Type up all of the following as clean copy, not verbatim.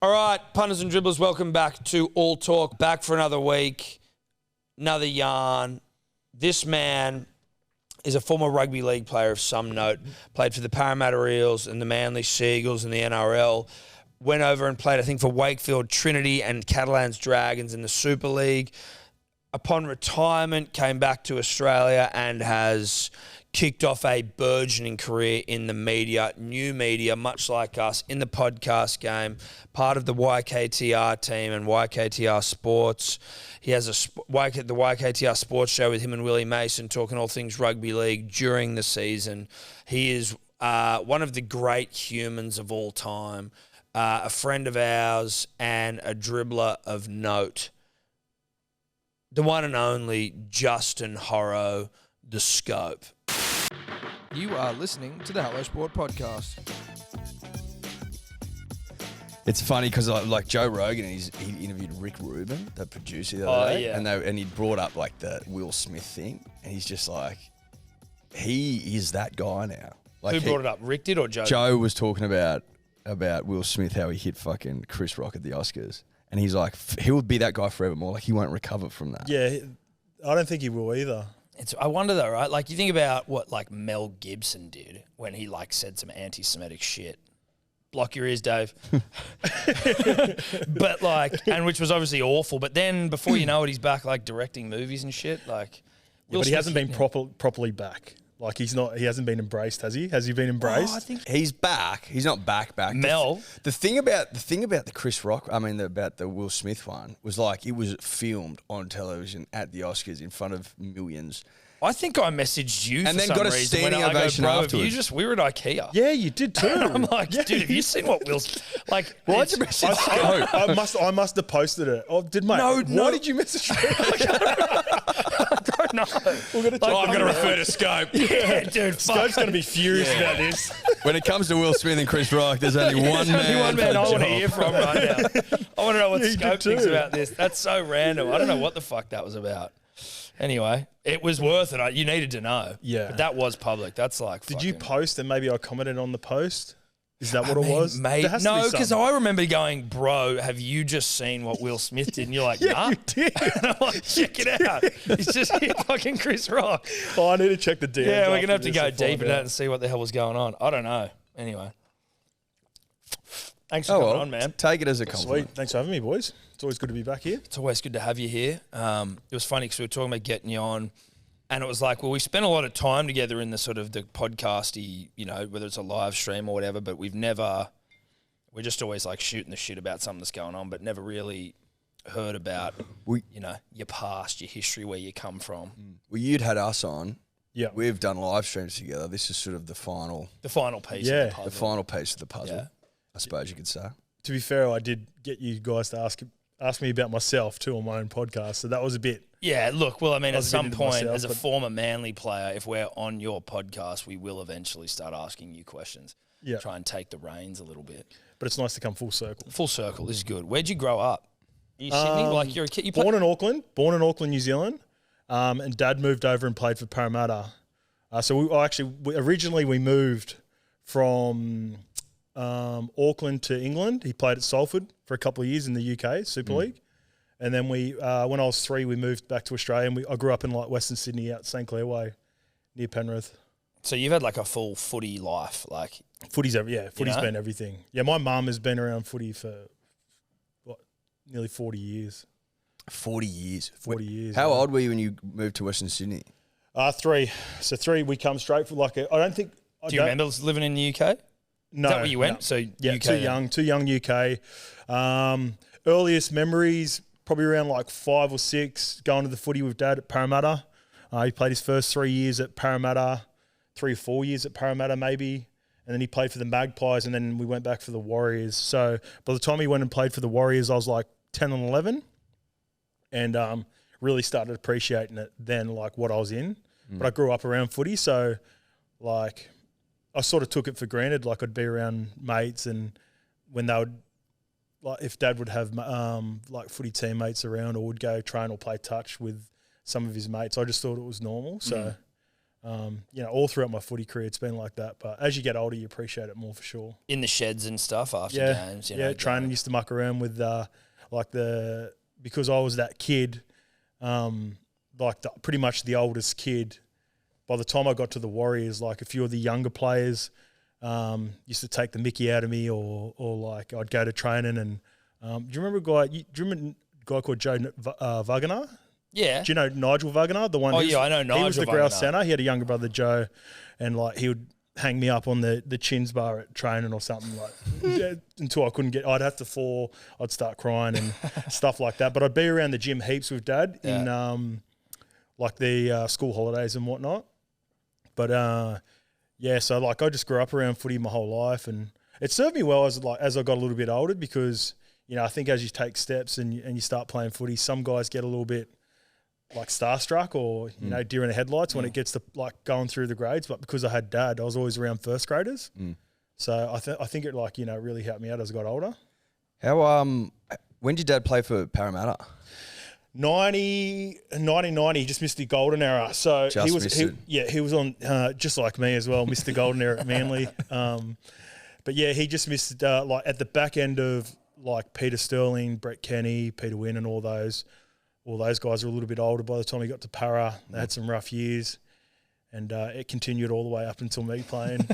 All right, punters and dribblers, welcome back to All Talk. Back for another week, another yarn. This man is a former rugby league player of some note. Played for the Parramatta Eels and the Manly Seagulls in the NRL. Went over and played, I think, for Wakefield Trinity and Catalans Dragons in the Super League. Upon retirement, came back to Australia and has kicked off a burgeoning career in the media, new media, much like us, in the podcast game, part of the YKTR team and YKTR Sports. He has the YKTR Sports show with him and Willie Mason talking all things rugby league during the season. He is one of the great humans of all time, a friend of ours and a dribbler of note. The one and only Justin Horo, the Scope. You are listening to the Hello Sport podcast. It's funny because like Joe Rogan, he interviewed Rick Rubin, the producer, the other day, and he brought up like the Will Smith thing, and he's just like, he is that guy now. Like, who brought it up? Rick did or Joe? Joe was talking about Will Smith, how he hit fucking Chris Rock at the Oscars, and he's like, he will be that guy forevermore. Like, he won't recover from that. Yeah, I don't think he will either. I wonder though, right? Like, you think about what like Mel Gibson did when he like said some anti-Semitic shit. Block your ears, Dave. But like, and which was obviously awful. But then before you know it, he's back like directing movies and shit. Like, but he hasn't been properly back. Like he hasn't been embraced, has he? Has he been embraced? I think He's back. He's not back. Mel. The thing about the Chris Rock, about the Will Smith one, was like it was filmed on television at the Oscars in front of millions. I think I messaged you and for then some got a reason standing when ovation I go, bro, afterwards. We were at IKEA. Yeah, you did too. I'm like, dude, have you seen what Will's like? Why'd you message I must have posted it. Oh, did mate? No. Why did you message me? I don't know. We're gonna check I'm going to refer to Scope. Yeah, dude. Fuck. Scope's going to be furious about this. When it comes to Will Smith and Chris Rock, there's only one There's man. only one man for I the want to job. hear from right now. I want to know what Yeah, you Scope do thinks too. about this. That's so random. I don't know what the fuck that was about. Anyway, it was worth it. You needed to know. Yeah. But that was public. That's like Did you post and maybe I commented on the post? Is that what it was? Mate, There has to be no, because something. I remember going, bro, have you just seen what Will Smith did? And you're like, nah. You did. And I'm like, check it out. He's just hit fucking Chris Rock. Oh, I need to check the DMs. Yeah, we're going to have after to this go and deep find into that out. and see what the hell was going on. I don't know. Anyway. Thanks for coming on, man. Take it as a Sweet. compliment. Thanks for having me, boys. It's always good to be back here. It's always good to have you here. It was funny because we were talking about getting you on, and it was like, well, we spent a lot of time together in the sort of the podcasty, whether it's a live stream or whatever, but we're just always like shooting the shit about something that's going on, but never really heard about, your past, your history, where you come from. Well, you'd had us on. Yeah. We've done live streams together. This is sort of the final The final piece Yeah. of the puzzle. the final piece of the puzzle, Yeah. I suppose you could say. To be fair, I did get you guys to ask me about myself too on my own podcast, so that was a bit. Yeah, look, well, I mean, I at was a bit some into point, myself, as a but- former Manly player, if we're on your podcast, we will eventually start asking you questions. Yeah. Try and take the reins a little bit. But it's nice to come full circle. Full circle, this is good. Where'd you grow up? Are you Sydney? Like, you're a kid? You Born in Auckland, New Zealand, and Dad moved over and played for Parramatta. Originally we moved from Auckland to England. He played at Salford for a couple of years in the UK Super League, and then when I was 3, we moved back to Australia. And I grew up in like Western Sydney, out St Clair Way, near Penrith. So you've had like a full footy life, like Footy's footy's know? been everything. Yeah, my mum has been around footy for nearly 40 years. 40 years. 40 years. How yeah. old were you when you moved to Western Sydney? 3. So 3, we come straight from I don't think. do you remember living in the UK? No. Is that where you went? no. So Yeah, UK too young UK. Earliest memories, probably around like 5 or 6, going to the footy with Dad at Parramatta. He played his first 3 years at Parramatta, 3 or 4 years at Parramatta maybe. And then he played for the Magpies, and then we went back for the Warriors. So by the time he went and played for the Warriors, I was like 10 and 11, and really started appreciating it then, like what I was in. But I grew up around footy, so like I sort of took it for granted. Like I'd be around mates, and when they would, like if Dad would have like footy teammates around, or would go train or play touch with some of his mates, I just thought it was normal. So all throughout my footy career, it's been like that. But as you get older, you appreciate it more for sure. In the sheds and stuff after games. Training used to muck around with because I was that kid, pretty much the oldest kid. By the time I got to the Warriors, like a few of the younger players used to take the mickey out of me, or like I'd go to training and do you remember a guy called Joe Wagner? Yeah. Do you know Nigel Wagner? The one. I know Nigel. He was the Wagner. grouse centre. He had a younger brother Joe, and like he would hang me up on the chins bar at training or something until I couldn't get. I'd have to fall. I'd start crying and stuff like that. But I'd be around the gym heaps with Dad in the school holidays and whatnot. But so like I just grew up around footy my whole life, and it served me well as I got a little bit older because I think as you take steps and you start playing footy, some guys get a little bit like starstruck or deer in the headlights when it gets to like going through the grades. But because I had Dad, I was always around first graders, so I think it really helped me out as I got older. How when did your Dad play for Parramatta? 1990, he just missed the golden era. So he was on just like me as well, missed the golden era at Manly. But yeah, he just missed at the back end of like Peter Sterling, Brett Kenny, Peter Wynn, and all those guys were a little bit older by the time he got to Para. They had some rough years, and it continued all the way up until me playing.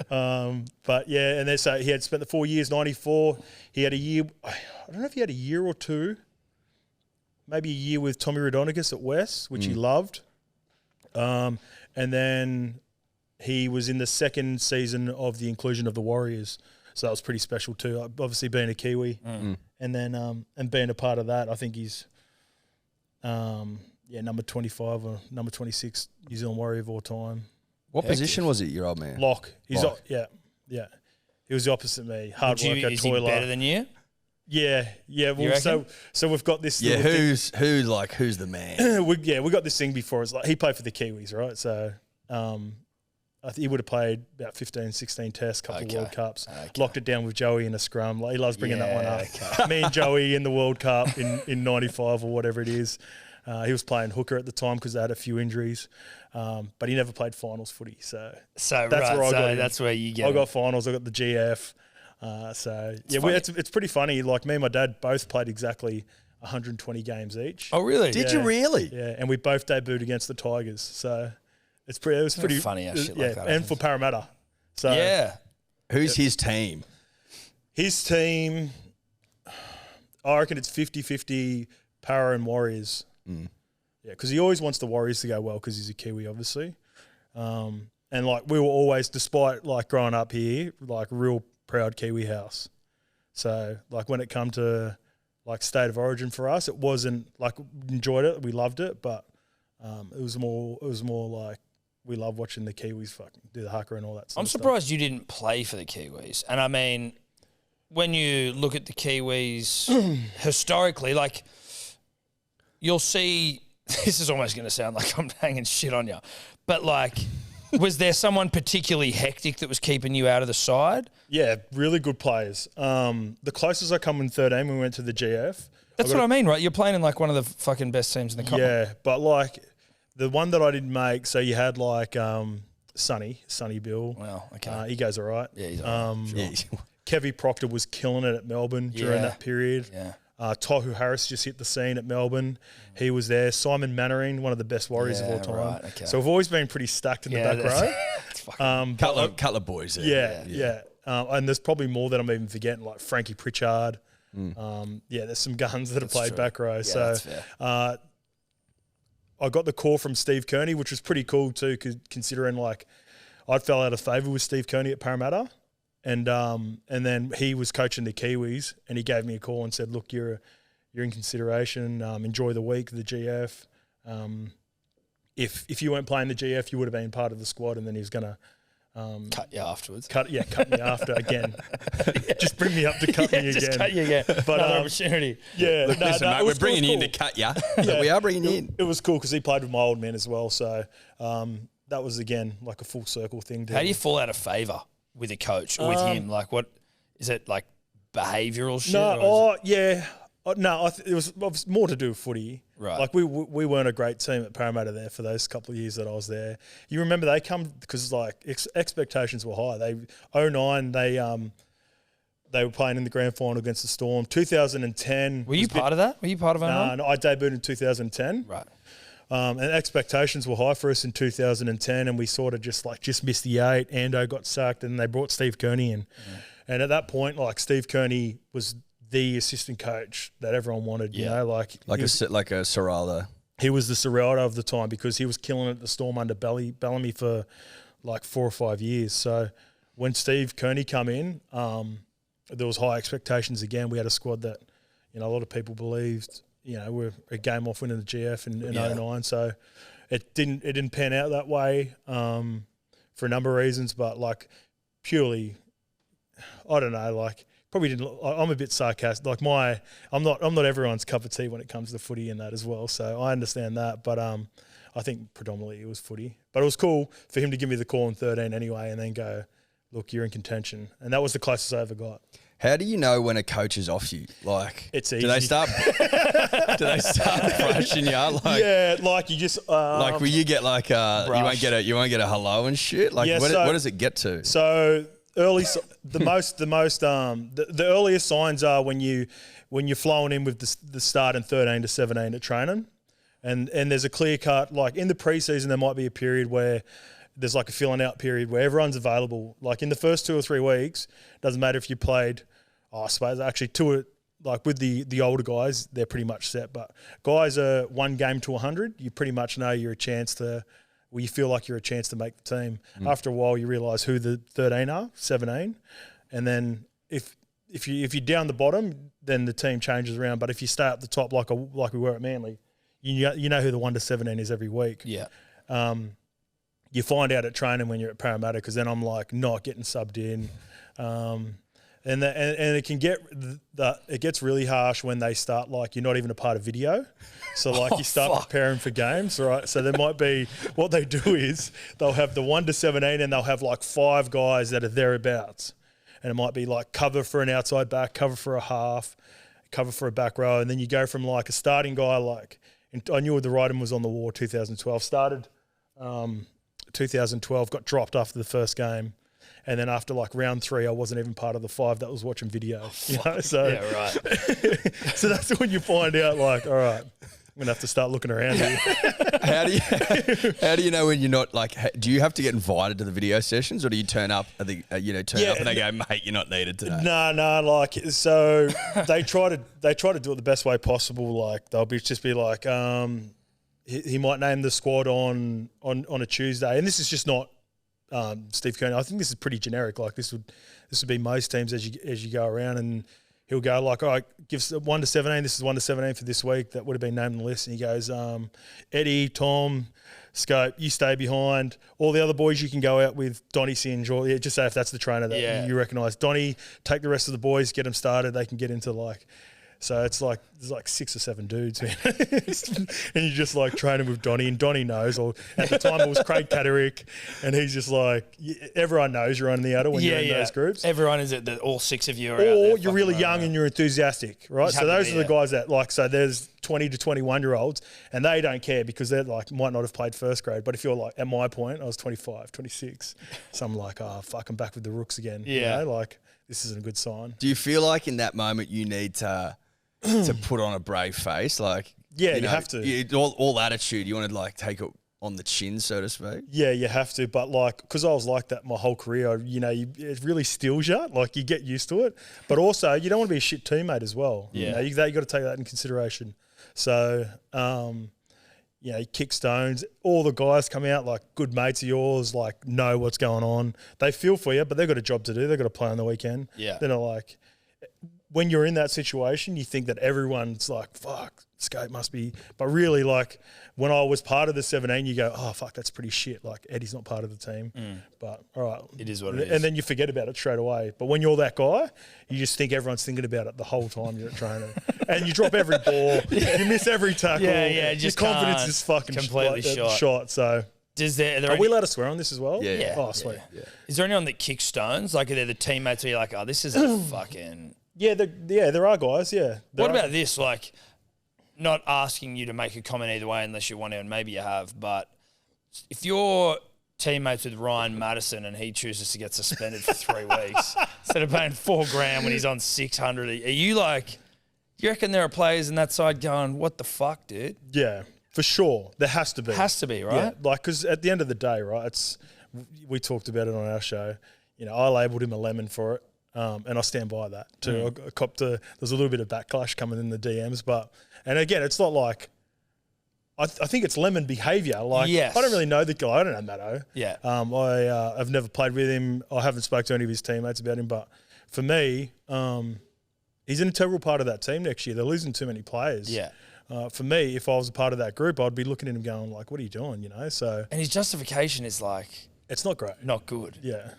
But yeah, and then so he had spent the 4 years, 94. He had a year. I don't know if he had a year or two. Maybe a year with Tommy Raudonikis at West, which he loved. And then he was in the second season of the inclusion of the Warriors. So that was pretty special too. Obviously being a Kiwi. And then and being a part of that, I think he's number 25 or number 26 New Zealand Warrior of all time. What position was it, your old man? Lock. He was the opposite of me. Hard worker, is toiler. He better than you? Yeah. Well, so we've got this. Yeah, who's the man? we got this thing before. It's like he played for the Kiwis, right? So, I think he would have played about 15, 16 tests, couple of World Cups. Locked it down with Joey in a scrum. Like, he loves bringing that one up. Me and Joey in the World Cup in 95 or whatever it is. He was playing hooker at the time because they had a few injuries, but he never played finals footy. So that's where I got. That's where you get. I got finals. I got the GF. It's pretty funny. Like me and my dad both played exactly 120 games each. Oh, really? Did you really? Yeah, and we both debuted against the Tigers. So it was pretty funny. Shit like that and for Parramatta. So who's his team? His team, I reckon it's 50-50 Para and Warriors. Yeah, because he always wants the Warriors to go well because he's a Kiwi, obviously. And like we were always, despite like growing up here, like real proud Kiwi house. So like when it come to like state of origin for us, it wasn't like we enjoyed it, we loved it, but it was more like we love watching the Kiwis fucking do the haka and all that stuff. I'm surprised you didn't play for the Kiwis. And I mean, when you look at the Kiwis historically, like you'll see, this is almost going to sound like I'm hanging shit on you, but like, was there someone particularly hectic that was keeping you out of the side? Yeah, really good players. The closest I come in 13, we went to the GF. That's what I mean, right? You're playing in like one of the fucking best teams in the country. Yeah, but like the one that I didn't make, so you had like Sonny Bill. Well, okay. He goes all right. Yeah, he's all right. Sure. Kevy Proctor was killing it at Melbourne during that period. Yeah. Tohu Harris just hit the scene at Melbourne. He was there. Simon Mannering, one of the best Warriors of all time. Right, okay. So we've always been pretty stacked in the back row. Cutler boys. Yeah. And there's probably more that I'm even forgetting, like Frankie Pritchard. There's some guns that have played back row. Yeah, so that's fair. I got the call from Steve Kearney, which was pretty cool too, considering like I fell out of favour with Steve Kearney at Parramatta. And then he was coaching the Kiwis, and he gave me a call and said, "Look, you're in consideration. Enjoy the week, the GF. If you weren't playing the GF, you would have been part of the squad." And then he was gonna cut you afterwards. Cut me after again. Just bring me up to cut me again. Just cut you again. But another opportunity. Yeah, Look, listen, mate, we're bringing you in to cut you. Yeah, we are bringing you in. It was cool because he played with my old man as well. So that was again like a full circle thing. How do you fall out of favour with a coach or with him? Like, what is it like behavioural shit? No, No, it was more to do with footy. Right. Like we weren't a great team at Parramatta there for those couple of years that I was there. You remember they come because like expectations were high. 2009 they were playing in the grand final against the Storm. 2010. Were you part of that? Were you part of 09? No, I debuted in 2010. Right. And expectations were high for us in 2010, and we sort of just missed the 8. Ando got sacked, and they brought Steve Kearney in. And at that point, like Steve Kearney was the assistant coach that everyone wanted. You know, like a Serraldo. He was the Serraldo of the time because he was killing it at the Storm under Bellamy for like 4 or 5 years. So when Steve Kearney come in, there was high expectations again. We had a squad that, a lot of people believed, we're a game off winning the GF in 09. So it didn't pan out that way for a number of reasons, but like purely, I don't know, like probably didn't. I'm a bit sarcastic. Like I'm not everyone's cup of tea when it comes to footy and that as well. So I understand that, but I think predominantly it was footy. But it was cool for him to give me the call in 13 anyway, and then go, look, you're in contention, and that was the closest I ever got. How do you know when a coach is off you? Like, it's easy. Do they start brushing you? Like, yeah, like you just like will you get like you won't get a hello and shit? Like, what does it get to? So early, the earliest signs are when you're flowing in with the start in 13 to 17 at training, and there's a clear cut. Like in the preseason, there might be a period where there's like a filling out period where everyone's available. Like in the first 2 or 3 weeks, doesn't matter if you played. I suppose actually like with the older guys, they're pretty much set. But guys are 1 game to 100. You pretty much know you're a chance to. Well, you feel like you're a chance to make the team. After a while, you realise who the 13 are, 17, and then if you're down the bottom, then the team changes around. But if you stay up the top like we were at Manly, you know who the 1 to 17 is every week. Yeah. You find out at training when you're at Parramatta because then I'm like not getting subbed in, and it can it gets really harsh when they start like you're not even a part of video, so like you start preparing for games, right? So there might be what they do is they'll have the 1 to 17 and they'll have like 5 guys that are thereabouts, and it might be like cover for an outside back, cover for a half, cover for a back row, and then you go from like a starting guy like I knew the writing was on the wall. 2012 started. 2012 got dropped after the first game, and then after like round 3 I wasn't even part of the 5 that was watching video. So yeah, right. So that's when you find out like, all right, I'm gonna have to start looking around here. How do you know when you're not like? Do you have to get invited to the video sessions, or do you turn up at the up and they go, mate, you're not needed today? No, like so they try to do it the best way possible. Like they'll just be like, he might name the squad on a Tuesday, and this is just not Steve Kearney. I think this is pretty generic. Like this would be most teams as you go around, and he'll go like, all right, gives 1 to 17. This is 1 to 17 for this week. That would have been named on the list, and he goes, Eddie, Tom, Scope, you stay behind. All the other boys you can go out with. Donnie Singe, or just say if that's the trainer that you recognise. Donnie, take the rest of the boys, get them started. They can get into like. So it's like there's like 6 or 7 dudes, man. And you just like training with Donnie, and Donnie knows. Or at the time it was Craig Catterick, and he's just like everyone knows you're on the outer when you're in those groups. Everyone is at all 6 of you are. Or you're really young and you're enthusiastic, right? So those are the guys that like. So there's 20 to 21 year olds, and they don't care because they're like might not have played first grade. But if you're like at my point, I was 25, 26. So I'm like, oh fuck, I'm back with the Rooks again. Yeah, you know, like this isn't a good sign. Do you feel like in that moment you need to put on a brave face, like you have to. All attitude. You want to like take it on the chin, so to speak. Yeah, you have to. But like, because I was like that my whole career, it really steals you. Like you get used to it, but also you don't want to be a shit teammate as well. Yeah, you got to take that in consideration. So, kick stones. All the guys come out like good mates of yours, like know what's going on. They feel for you, but they've got a job to do. They've got to play on the weekend. Yeah, they're not like. When you're in that situation, you think that everyone's like, fuck, Scope must be. But really, like, when I was part of the 17, you go, oh, fuck, that's pretty shit. Like, Eddie's not part of the team. But, all right. It is what it is. And then you forget about it straight away. But when you're that guy, you just think everyone's thinking about it the whole time you're at training. And you drop every ball. You miss every tackle. Yeah, your confidence is fucking completely shot. So... Are we allowed to swear on this as well? Yeah. Oh, sweet. Yeah. Is there anyone that kicks stones? Like, are there the teammates where you're like, oh, this is a fucking... There are guys. Yeah. What about this? Like, not asking you to make a comment either way unless you want to, and maybe you have, but if you're teammates with Ryan Madison and he chooses to get suspended for 3 weeks instead of paying $4,000 when he's on 600, are you like, you reckon there are players in that side going, what the fuck, dude? Yeah, for sure. There has to be. Has to be, right? Yeah, like, because at the end of the day, right, we talked about it on our show. You know, I labelled him a lemon for it, and I stand by that too. I copped there's a little bit of backlash coming in the DMs, and again, it's not like, I think it's lemon behaviour. Like, yes. I don't really know the guy. I don't know Matto. Yeah. I've never played with him. I haven't spoken to any of his teammates about him. But for me, he's an integral part of that team next year. They're losing too many players. Yeah. For me, if I was a part of that group, I'd be looking at him going, like, what are you doing, you know? So. And his justification is like. It's not great. Not good. Yeah.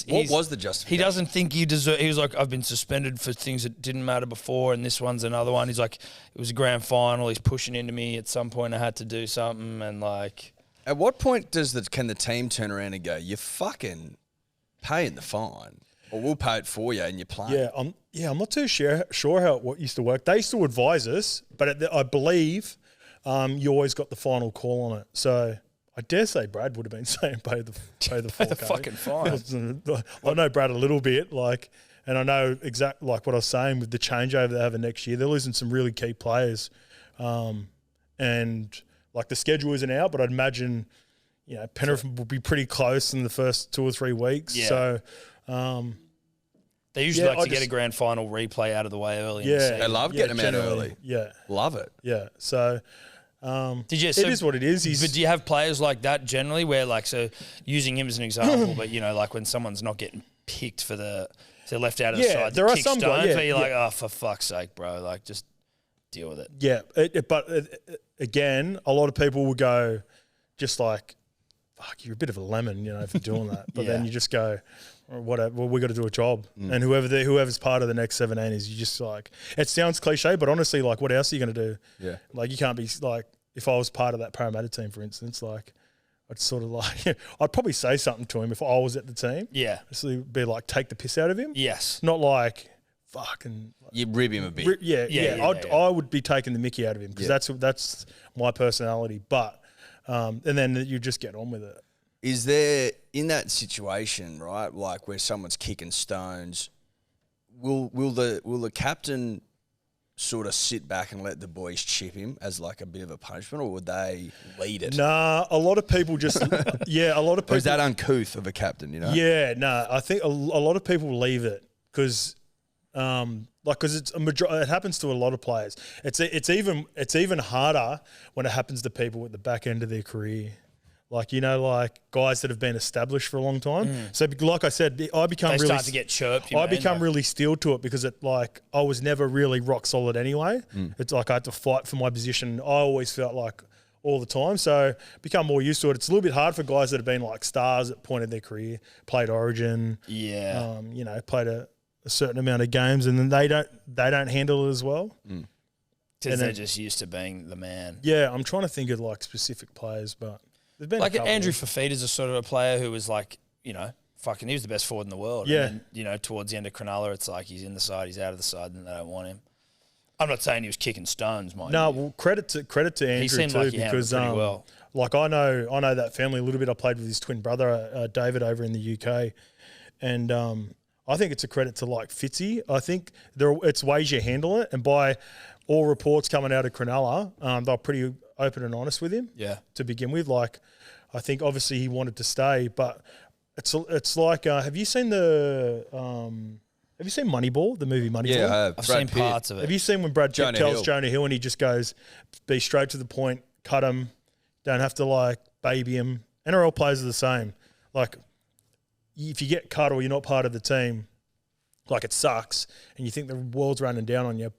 What was the justification? He doesn't think you deserve. He was like, I've been suspended for things that didn't matter before, and this one's another one. He's like, it was a grand final. He's pushing into me. At some point, I had to do something, and like. At what point can the team turn around and go, you're fucking paying the fine, or we'll pay it for you, and you're playing? I'm not too sure how it used to work. They used to advise us, but I believe you always got the final call on it. So. I dare say Brad would have been saying pay the $4,000. The fucking fine. I know Brad a little bit, and I know exactly like what I was saying with the changeover they're having next year. They're losing some really key players, and like the schedule isn't out, but I'd imagine, you know, Penrith will be pretty close in the first 2 or 3 weeks. Yeah. So. They usually like to get a grand final replay out of the way early. Yeah, in the season. They love getting them out early. Yeah, love it. Yeah, so. It is what it is. But do you have players like that generally where, like, so using him as an example, but, you know, like when someone's not getting picked for they're left out of the side, there are some guys where you're like, oh, for fuck's sake, bro, like, just deal with it. Yeah, but again, a lot of people will go just like, fuck, you're a bit of a lemon, you know, for doing that. But then you just go, whatever, well, we got to do a job. And whoever's part of the next 17 is, you just like, it sounds cliche, but honestly, like, what else are you going to do? Yeah. Like, you can't be like, if I was part of that Parramatta team, for instance, like, I'd sort of like, I'd probably say something to him if I was at the team. Yeah. Just be like, take the piss out of him. Yes. Not like, fucking. You rib him a bit. I would be taking the mickey out of him because that's my personality. But, and then you just get on with it. Is there, in that situation, right, like where someone's kicking stones, will the captain sort of sit back and let the boys chip him as like a bit of a punishment, or would they lead it? Nah, a lot of people just a lot of people. Or is that uncouth of a captain, you know? Yeah, no, I think a lot of people leave it because it's it happens to a lot of players. It's even harder when it happens to people at the back end of their career. Like, you know, like guys that have been established for a long time. So, like I said, I become start to get chirped. I become really steeled to it because I was never really rock solid anyway. It's like I had to fight for my position. I always felt like all the time. So, become more used to it. It's a little bit hard for guys that have been like stars at point of their career, played Origin. Yeah. You know, played a certain amount of games, and then they don't handle it as well. Because they're just used to being the man. Yeah, I'm trying to think of like specific players, but. Like Andrew Fafita's a sort of a player who was like, you know, fucking, he was the best forward in the world. Yeah. And then, you know, towards the end of Cronulla, it's like he's in the side, he's out of the side, and they don't want him. I'm not saying he was kicking stones, mind you. Well, credit to Andrew he seemed too, like he because pretty well. Like I know that family a little bit. I played with his twin brother David over in the UK, and I think it's a credit to like Fitzy. I think it's ways you handle it, and by all reports coming out of Cronulla, they're pretty open and honest with him. Yeah. To begin with, like. I think obviously he wanted to stay, but it's like have you seen Moneyball, the movie Moneyball? Yeah, I've seen parts of it. Have you seen when Brad Pitt tells Jonah Hill and he just goes, be straight to the point, cut him, don't have to like baby him. NRL players are the same. Like if you get cut or you're not part of the team, like it sucks and you think the world's running down on you,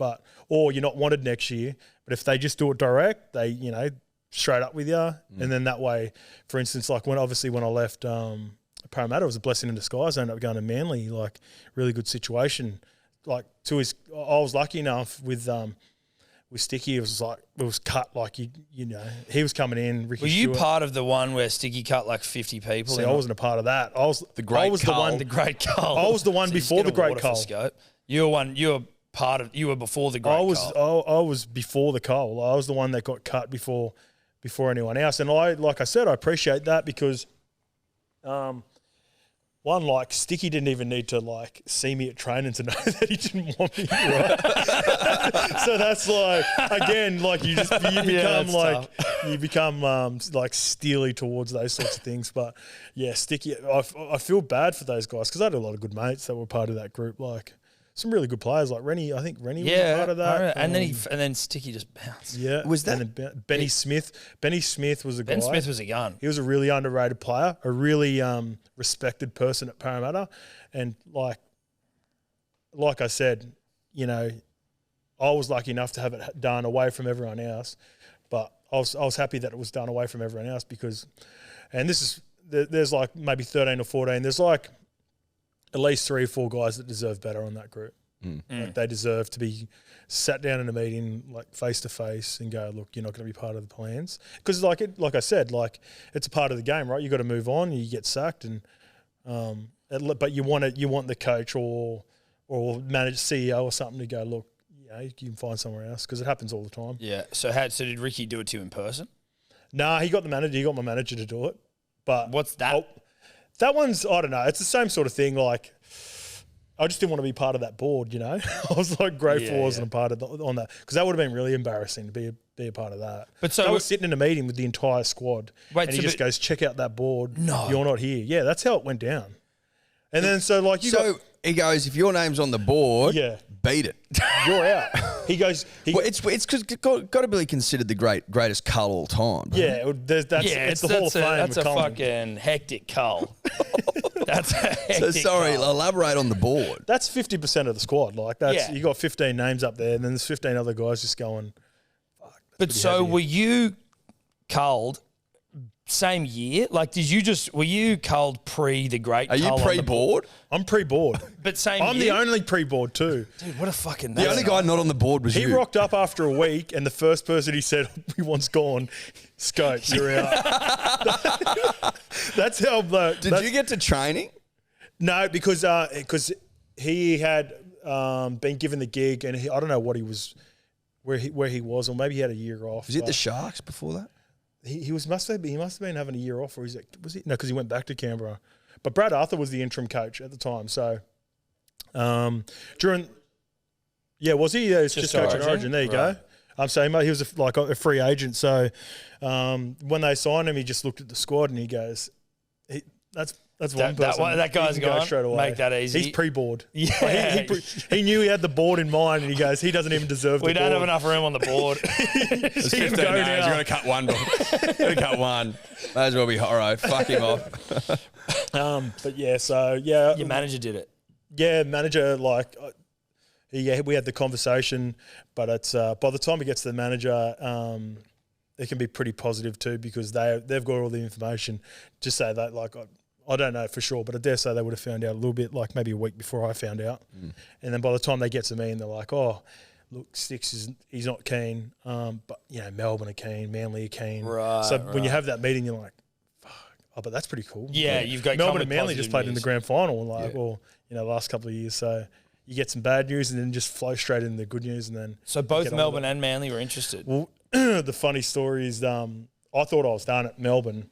or you're not wanted next year. But if they just do it direct, they, you know, straight up with you, and then that way, for instance, like when I left Parramatta, it was a blessing in disguise. I ended up going to Manly, like really good situation. Like I was lucky enough with Sticky. It was cut like you know he was coming in. Ricky Were you Stewart. part of the one where Sticky cut like 50 people? See, I wasn't a part of that. I was the Great Carl. The Great Carl. I was the one before the Great Carl. Scope. You were before the great Cole. I was before the Cole. I was the one that got cut before anyone else. And like I said, I appreciate that because, one, like Sticky didn't even need to like see me at training to know that he didn't want me, right? So that's like, again, like you become like steely towards those sorts of things. But yeah, Sticky, I feel bad for those guys because I had a lot of good mates that were part of that group. Like some really good players, like Rennie. I think Rennie was a part of that. And then Sticky just bounced. Yeah, Was that and then Benny Smith? Benny Smith was a guy. Ben Smith was a gun. He was a really underrated player, a really respected person at Parramatta, and like I said, you know, I was lucky enough to have it done away from everyone else, but I was happy that it was done away from everyone else because, and there's like maybe 13 or 14. There's like at least 3 or 4 guys that deserve better on that group. Like they deserve to be sat down in a meeting, like face to face, and go, look, you're not going to be part of the plans because, like I said, like it's a part of the game, right? You got to move on. You get sacked, and but you want the coach or managed CEO or something to go, look, you can find somewhere else because it happens all the time. Yeah. So did Ricky do it to you in person? Nah, he got my manager to do it. But what's that? That one's, I don't know. It's the same sort of thing. Like, I just didn't want to be part of that board, you know. I was like grateful I wasn't a part of on that because that would have been really embarrassing to be a part of that. But so I was sitting in a meeting with the entire squad, and he just goes, "Check out that board. No, you're not here." Yeah, that's how it went down. And then he goes, "If your name's on the board, beat it. You're out." He goes, well, it's because got to be considered the greatest cull all time. Yeah, it's the Hall of Fame. That's a fucking hectic cull. That's a hectic So sorry, elaborate on the board. That's 50% of the squad. Like you got 15 names up there, and then there's 15 other guys just going. Fuck, but so heavy. Were you culled same year? Like, were you culled pre the great? Are you pre-board? I'm pre-board. But same I'm year? the only pre-board too. Dude, what a fucking... The only guy not on the board was you. He rocked up after a week, and the first person he said, he wants gone, Scope, you're out. That's how... Did you get to training? No, because he had been given the gig, and I don't know what he was... Where he was, or maybe he had a year off. Was it the Sharks before that? He must have been having a year off, or was he? No, because he went back to Canberra. But Brad Arthur was the interim coach at the time. So was he? Yeah, he's just coaching Origin. There you go. I'm saying he was like a free agent. So when they signed him, he just looked at the squad and he goes, That's one person. That guy's gone. Straight away. Make that easy. He's pre-board. Yeah. He knew he had the board in mind, and he goes, he doesn't even deserve the board. We don't have enough room on the board. There's 15 names. You're going to cut one. Going to cut one. May as well be Horo. Fuck him off. But yeah, so yeah. Your manager did it. Yeah, manager, like, we had the conversation, but it's by the time it gets to the manager, it can be pretty positive too because they've got all the information. Just say that, like, I don't know for sure, but I dare say they would have found out a little bit, like maybe a week before I found out. And then by the time they get to me and they're like, oh, look, Sticks he's not keen, but, Melbourne are keen, Manly are keen. Right, so when you have that meeting, you're like, fuck, but that's pretty cool. Yeah, you've got Melbourne and Manly just played in the grand final, the last couple of years. So you get some bad news and then just flow straight into the good news. And then so both Melbourne and Manly were interested. Well, the funny story is I thought I was done at Melbourne.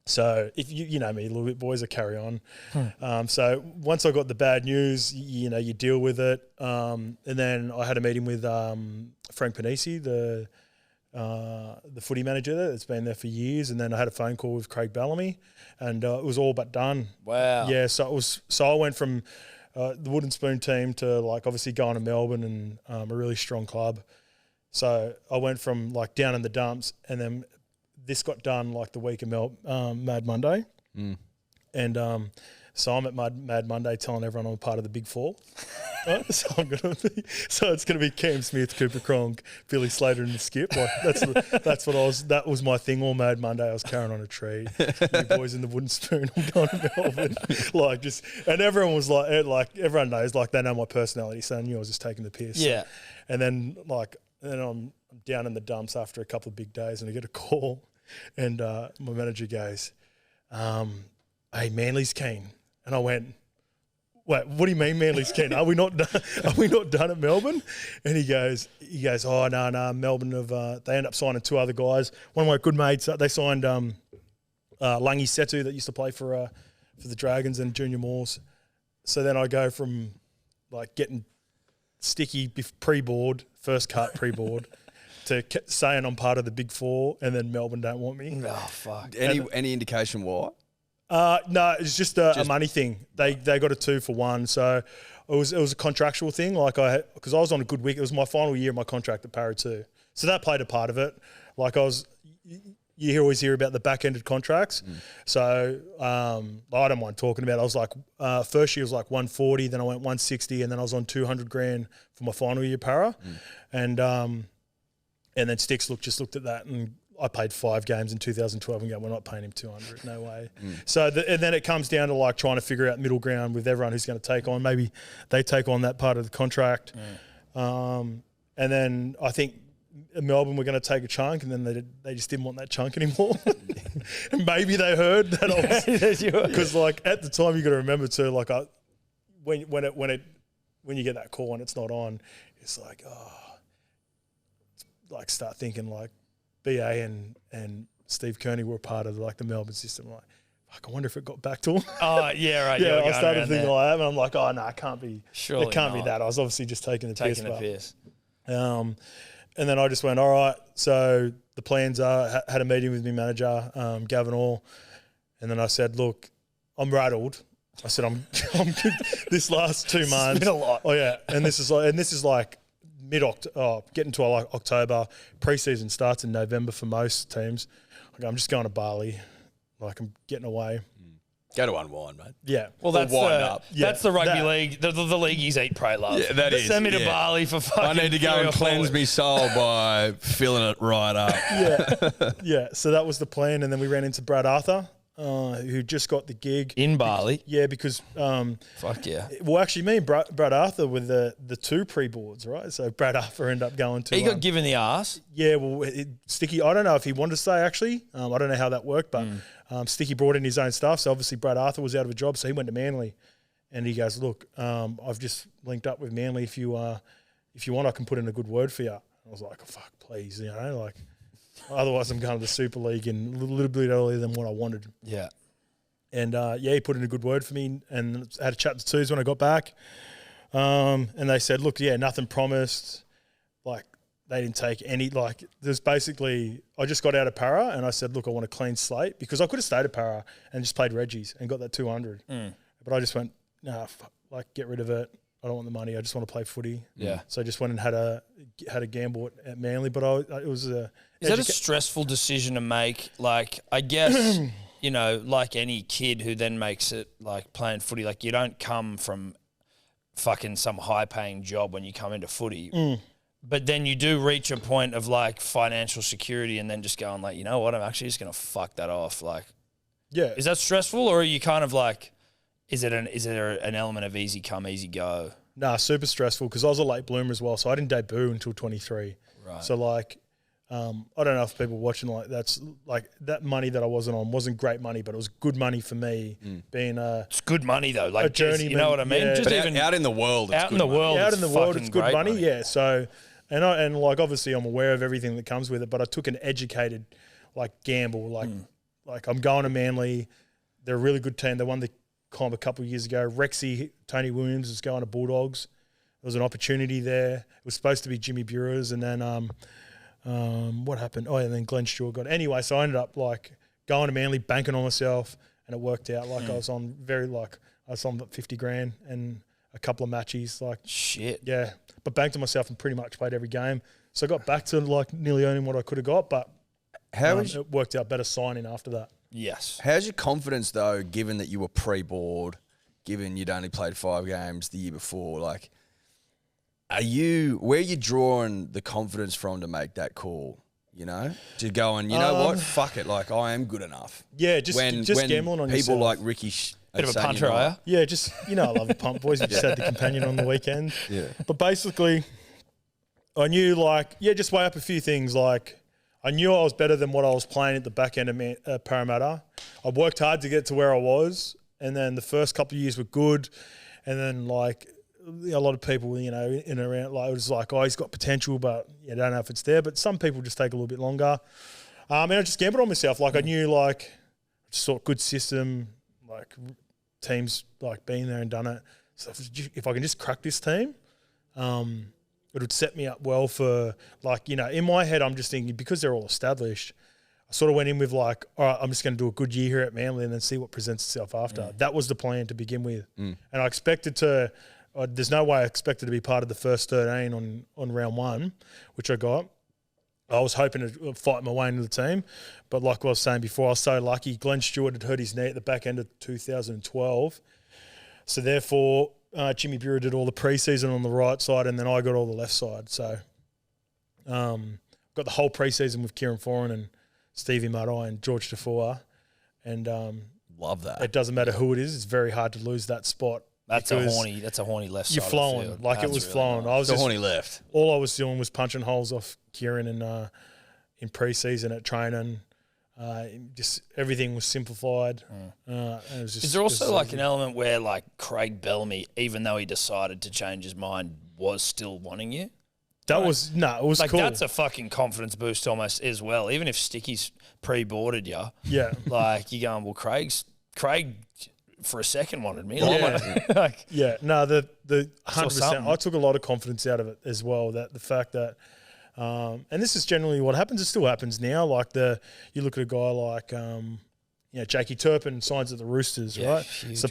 So if you know me a little bit, boys, I carry on. So once I got the bad news, you deal with it. And then I had a meeting with Frank Panisi, the footy manager there that's been there for years. And then I had a phone call with Craig Bellamy, and it was all but done. Wow. Yeah. So I went from the Wooden Spoon team to like obviously going to Melbourne and a really strong club. So I went from like down in the dumps, and then this got done like the week of Mad Monday. And so I'm at Mad Monday telling everyone I'm a part of the Big Four. Right? So it's gonna be Cam Smith, Cooper Cronk, Billy Slater, and the Skip. Like that was my thing all Mad Monday. I was carrying on a tree. You boys in the Wooden Spoon, I'm going to Melbourne. And everyone was like everyone knows, like they know my personality, so I knew I was just taking the piss. Yeah. And then I'm down in the dumps after a couple of big days, and I get a call. And my manager goes, hey, Manly's keen. And I went, wait, what do you mean Manly's keen? Are we not done, at Melbourne? And he goes, oh, no, Melbourne have, they end up signing 2 other guys. One of my good mates, they signed Langi Setu that used to play for the Dragons and Junior Moors. So then I go from like getting sticky pre-board, first cut pre-board, to saying I'm part of the Big Four, and then Melbourne don't want me. Oh, fuck. Any indication why? No, it's just a money thing. They got a 2 for 1, so it was a contractual thing. Like because I was on a good week. It was my final year of my contract at Parra too, so that played a part of it. Like you always hear about the back-ended contracts, so I don't mind talking about it. I was like, first year was like 140, then I went 160, and then I was on 200 grand for my final year Parra, and then Sticks looked at that, and I played 5 games in 2012 and go, we're not paying him 200, no way. So and then it comes down to like trying to figure out middle ground with everyone who's going to take on. Maybe they take on that part of the contract, and then I think Melbourne were going to take a chunk, and then they just didn't want that chunk anymore. And maybe they heard that I was, because like at the time you got to remember too, like when you get that call and it's not on, it's like like start thinking like BA and Steve Kearney were part of like the Melbourne system. Like, fuck, I wonder if it got back to him. Oh yeah, right. Yeah, I started thinking like that, and I'm like, oh no, it can't be. Surely it can't not. be that. I was obviously just taking the piss. And then I just went, all right. So the plans are, had a meeting with my manager, Gavin Orr, and then I said, look, I'm rattled. I said, I'm good. This last 2 months. It's been a lot. Oh yeah, and this is like getting to like October. Preseason starts in November for most teams. Like, I'm just going to Bali. Like, I'm getting away. Go to unwind, mate. Yeah. Well, that's wind up. That's the rugby league. The leagueies eat, pray, love. Yeah, that is. Send me to yeah. Bali for fucking. I need to go and cleanse me soul by filling it right up. Yeah. Yeah. So that was the plan, and then we ran into Brad Arthur, who just got the gig in Bali. Yeah, because fuck yeah. Well, actually, me and Brad Arthur were the 2 pre-boards, right? So Brad Arthur ended up going to. He got given the arse. Yeah, well, Sticky. I don't know if he wanted to stay. Actually, I don't know how that worked, but Sticky brought in his own stuff. So obviously, Brad Arthur was out of a job, so he went to Manly, and he goes, "Look, I've just linked up with Manly. If you want, I can put in a good word for you." I was like, oh, "Fuck, please, like." Otherwise, I'm going to the Super League in a little bit earlier than what I wanted. Yeah. And, he put in a good word for me, and had a chat to twos when I got back. And they said, look, nothing promised. Like, they didn't take any, like, there's basically, I just got out of Parra, and I said, look, I want a clean slate, because I could have stayed at Parra and just played Reggie's and got that 200. But I just went, nah, get rid of it. I don't want the money. I just want to play footy. Yeah. So I just went and had a gamble at Manly, but it was a... Is that a stressful decision to make? Like, I guess, like any kid who then makes it, like, playing footy, like, you don't come from fucking some high-paying job when you come into footy. But then you do reach a point of, like, financial security and then just going, like, you know what, I'm actually just going to fuck that off. Like, yeah. Is that stressful, or are you kind of like, is it an element of easy come, easy go? Nah, super stressful, because I was a late bloomer as well, so I didn't debut until 23. Right. So, like... I don't know if people watching, like, that's like that money that I wasn't on wasn't great money, but it was good money for me being it's good money though, like a journeyman. You know what I mean? Yeah. Just But even out in the world, it's out in the world, it's good money. Yeah. So, and like obviously I'm aware of everything that comes with it, but I took an educated like gamble. Like I'm going to Manly. They're a really good team. They won the comp a couple of years ago. Rexy, Tony Williams is going to Bulldogs. There was an opportunity there. It was supposed to be Jimmy Buras, and then what happened? Oh, and then Glenn Stewart got it. Anyway, so I ended up like going to Manly, banking on myself, and it worked out. Like I was on 50 grand and a couple of matches. Like shit. Yeah. But banked on myself and pretty much played every game. So I got back to like nearly earning what I could have got, but it worked out better signing after that. Yes. How's your confidence though, given that you were pre-board, given you'd only played 5 games the year before, like where are you drawing the confidence from to make that call? To go and what, fuck it, like I am good enough. Yeah, just gambling on people yourself. like Ricky. Bit of a punter, are you? Yeah, just I love the pump boys. We just had the companion on the weekend. Yeah, but basically, I knew just weigh up a few things. Like I knew I was better than what I was playing at the back end of Parramatta. I worked hard to get to where I was, and then the first couple of years were good. and then like a lot of people, in and around, like it was like, oh, he's got potential, but I don't know if it's there. But some people just take a little bit longer. And I just gambled on myself. Like I knew, like just thought good system, like teams like been there and done it. So if I can just crack this team, it would set me up well for, like, in my head, I'm just thinking, because they're all established, I sort of went in with like, all right, I'm just going to do a good year here at Manly and then see what presents itself after. That was the plan to begin with. And I expected to, there's no way I expected to be part of the first 13 on round one, which I got. I was hoping to fight my way into the team. But like I was saying before, I was so lucky. Glenn Stewart had hurt his knee at the back end of 2012. So therefore, Jimmy Bureau did all the preseason on the right side, and then I got all the left side. So got the whole preseason with Kieran Foran and Stevie Marai and George Tafua. And love that. It doesn't matter who it is. It's very hard to lose that spot. That's a horny left side. You're flowing. Of the Like field. it was Really flowing. nice. I was The just, horny left. all I was doing was punching holes off Kieran and in pre-season at training. Just everything was simplified. It was just, Is there also like an element where like Craig Bellamy, even though he decided to change his mind, was still wanting you? That was it was like cool. that's a fucking confidence boost almost as well. Even if Sticky's pre-boarded you, Yeah. like you're going, well, Craig for a second wanted me. Yeah. Like, Yeah, no, the 100%. something. I took a lot of confidence out of it as well. That the fact that, and this is generally what happens. It still happens now. Like you look at a guy like, Jakey Turpin signs at the Roosters, Yeah, right? huge. So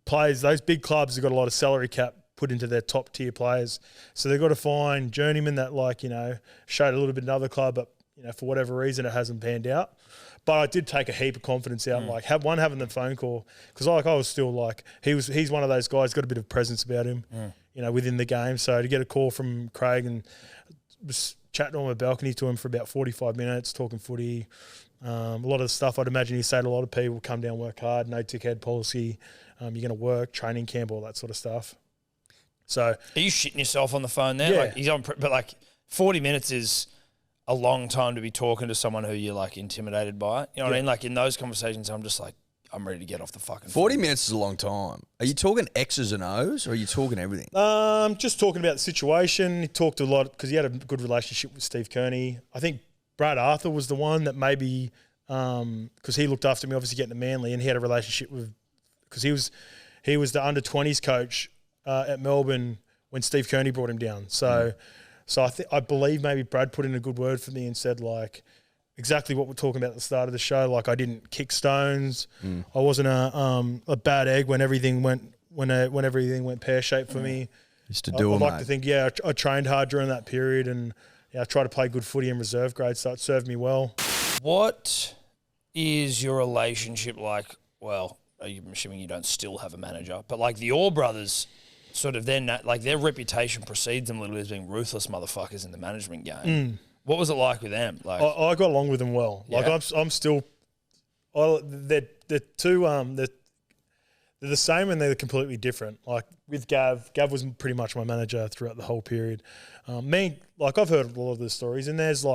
players, those big clubs have got a lot of salary cap put into their top tier players. So they've got to find journeymen that showed a little bit in another club, but for whatever reason it hasn't panned out. But I did take a heap of confidence out, like having the phone call, because I was still like he's one of those guys, got a bit of presence about him, within the game. So to get a call from Craig and was chatting on my balcony to him for about 45 minutes, talking footy, a lot of the stuff I'd imagine he'd say to a lot of people: come down, work hard, no dickhead policy, you're going to work, training camp, all that sort of stuff. So are you shitting yourself on the phone there? Yeah. Like he's on, but like 40 minutes is a long time to be talking to someone who you're like intimidated by. You know what I mean? Like in those conversations, I'm just like, I'm ready to get off the fucking 40 phone. minutes is a long time. Are you talking X's and O's, or are you talking everything? just talking about the situation. He talked a lot because he had a good relationship with Steve Kearney. I think Brad Arthur was the one that maybe because he looked after me, obviously getting to Manly, and he had a relationship with, because he was the under 20s coach at Melbourne when Steve Kearney brought him down. So I believe maybe Brad put in a good word for me and said like exactly what we're talking about at the start of the show. Like I didn't kick stones. I wasn't a bad egg when everything went pear shaped for me. Used to do I'd it, like mate. to think, I trained hard during that period, and I tried to play good footy in reserve grade, so it served me well. What is your relationship like? Well, I'm assuming you don't still have a manager, but like the Orr brothers, sort of then like their reputation precedes them a little bit as being ruthless motherfuckers in the management game. What was it like with them? Like I got along with them well. Like Yeah? I'm still, they're two they're the same and they're completely different. Like with Gav was pretty much my manager throughout the whole period. I've heard a lot of the stories, and there's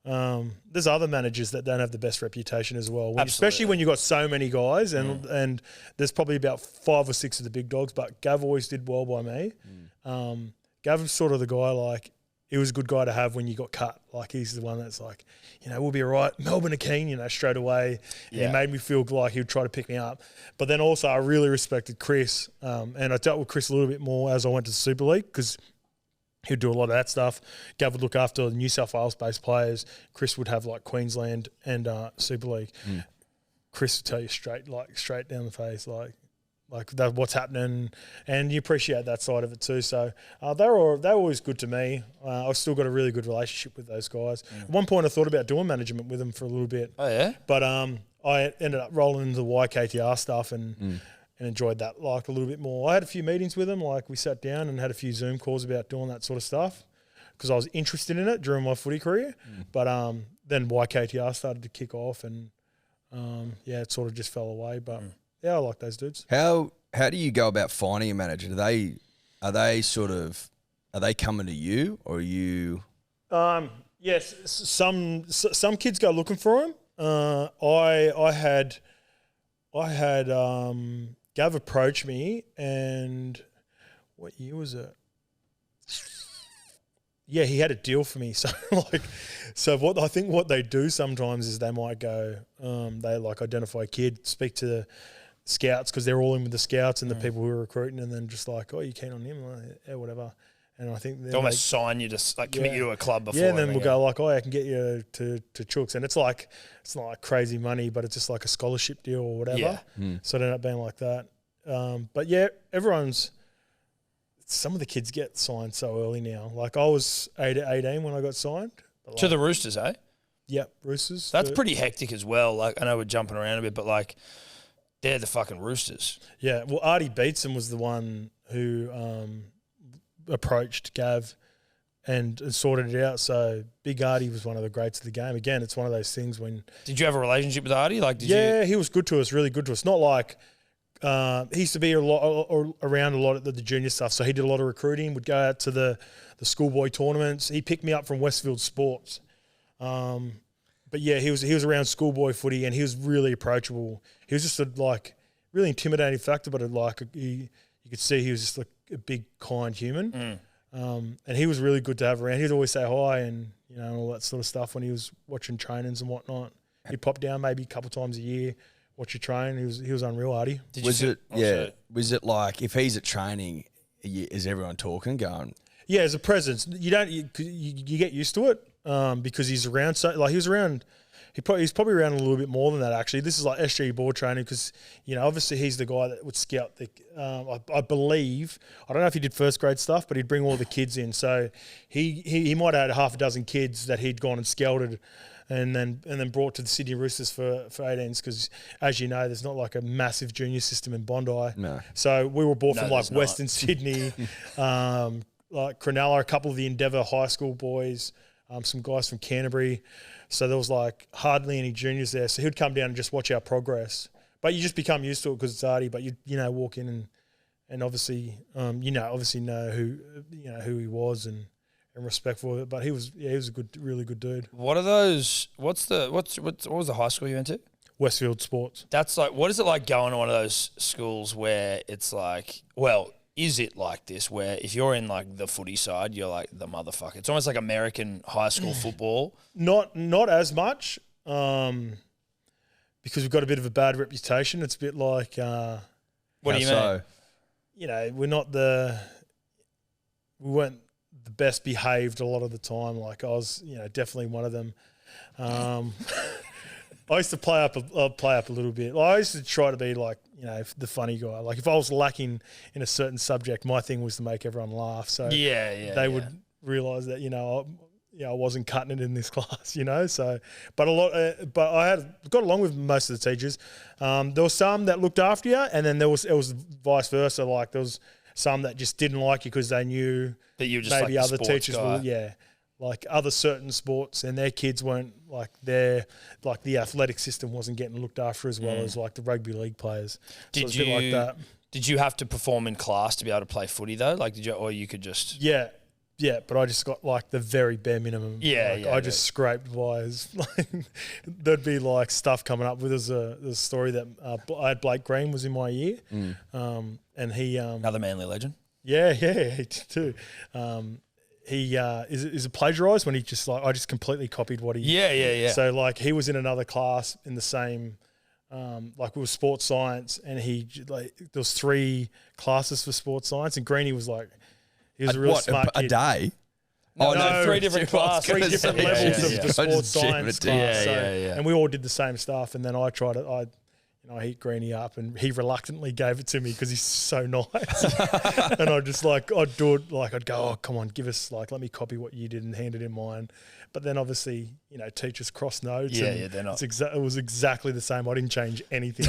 there's other managers that don't have the best reputation as well. Especially when you've got so many guys, and there's probably about 5 or 6 of the big dogs, but Gav always did well by me. Gav was sort of the guy, he was a good guy to have when you got cut. Like he's the one that's like, we'll be all right. Melbourne are keen, straight away. And he made me feel like he would try to pick me up. But then also I really respected Chris, and I dealt with Chris a little bit more as I went to the Super League because he'd do a lot of that stuff. Gav would look after the New South Wales-based players. Chris would have Queensland and Super League. Chris would tell you straight down the face, that what's happening, and you appreciate that side of it too. So they were always good to me. I've still got a really good relationship with those guys. At one point, I thought about doing management with them for a little bit. oh yeah, But I ended up rolling into the YKTR stuff and enjoyed that a little bit more. I had a few meetings with them. We sat down and had a few Zoom calls about doing that sort of stuff because I was interested in it during my footy career. But then YKTR started to kick off, and it sort of just fell away. But I like those dudes. How do you go about finding a manager? Are they coming to you, or are you? Yes, some kids go looking for him. I had Gav approached me, and what year was it? Yeah, he had a deal for me. So what they do sometimes is they might go, they like identify a kid, speak to the scouts because they're all in with the scouts and the people who are recruiting, and then just like, oh, you keen on him? Like, yeah, whatever. And I think they almost sign you to like commit you to a club before. Yeah, and then we'll go like, oh, I can get you to Chooks, and it's not like crazy money, but it's just like a scholarship deal or whatever. Yeah. So it ended up being like that. But yeah, some of the kids get signed so early now. Like I was 18 when I got signed. To the Roosters, eh? Yep, Roosters. That's pretty hectic as well. Like I know we're jumping around a bit, but like they're the fucking Roosters. Yeah, well, Artie Beetson was the one who approached Gav and sorted it out. So Big Artie was one of the greats of the game. Again, it's one of those things when... Did you have a relationship with Artie? Like, he was good to us, really good to us. Not like... he used to be around a lot of the junior stuff, so he did a lot of recruiting, would go out to the schoolboy tournaments. He picked me up from Westfield Sports. But yeah, he was around schoolboy footy, and he was really approachable. He was just a really intimidating factor, but you could see he was just a big, kind human. And he was really good to have around. He'd always say hi and all that sort of stuff when he was watching trainings and whatnot. He'd pop down maybe a couple of times a year, watch you train. He was unreal, Artie. Was it like if he's at training, is everyone talking, going? Yeah, as a presence, you get used to it because he's around. So like he was around. He's probably around a little bit more than that, actually. This is like SG board training because, obviously he's the guy that would scout I believe, I don't know if he did first grade stuff, but he'd bring all the kids in. So he might have had half a dozen kids that he'd gone and scouted and then brought to the Sydney Roosters for 18s because, as you know, there's not like a massive junior system in Bondi. No. So we were brought from like Western Sydney, like Cronulla, a couple of the Endeavour High School boys, some guys from Canterbury. So there was like hardly any juniors there. So he'd come down and just watch our progress. But you just become used to it because it's Artie. But you walk in and obviously obviously know who he was and respectful of it. But he was a really good dude. What are those? What was the high school you went to? Westfield Sports. That's like, what is it like going to one of those schools where it's like, well, is it like this where if you're in like the footy side, you're like the motherfucker? It's almost like American high school football. Not as much because we've got a bit of a bad reputation. It's a bit like what do you mean? We weren't the best behaved a lot of the time. Like I was, definitely one of them. I used to play up a little bit. I used to try to be like, the funny guy. Like if I was lacking in a certain subject, my thing was to make everyone laugh. So they would realise that I wasn't cutting it in this class. So but I got along with most of the teachers. There were some that looked after you, and then it was vice versa. Like there was some that just didn't like you because they knew that you were just maybe like other teachers were like other certain sports, and their kids weren't like the athletic system wasn't getting looked after as well as like the rugby league players. Did you have to perform in class to be able to play footy though? Like or you could just but I just got like the very bare minimum. I just scraped by. There'd be like stuff coming up with. There's a story that I had Blake Green was in my year, and he another Manly legend. Yeah, he did too. He is a plagiarised when he just I just completely copied what he. Yeah. So like he was in another class in the same, like it was sports science, and there was 3 classes for sports science, and Greenie was like, he was a real smart kid. A day. No, 3 different classes. 3 different levels of the sports science class. Yeah. And we all did the same stuff, and then I tried it. I hit Greenie up, and he reluctantly gave it to me because he's so nice. And I'd do it I'd go, oh, come on, give us let me copy what you did and hand it in mine. But then obviously, teachers cross notes. Yeah, they're not. It was exactly the same. I didn't change anything.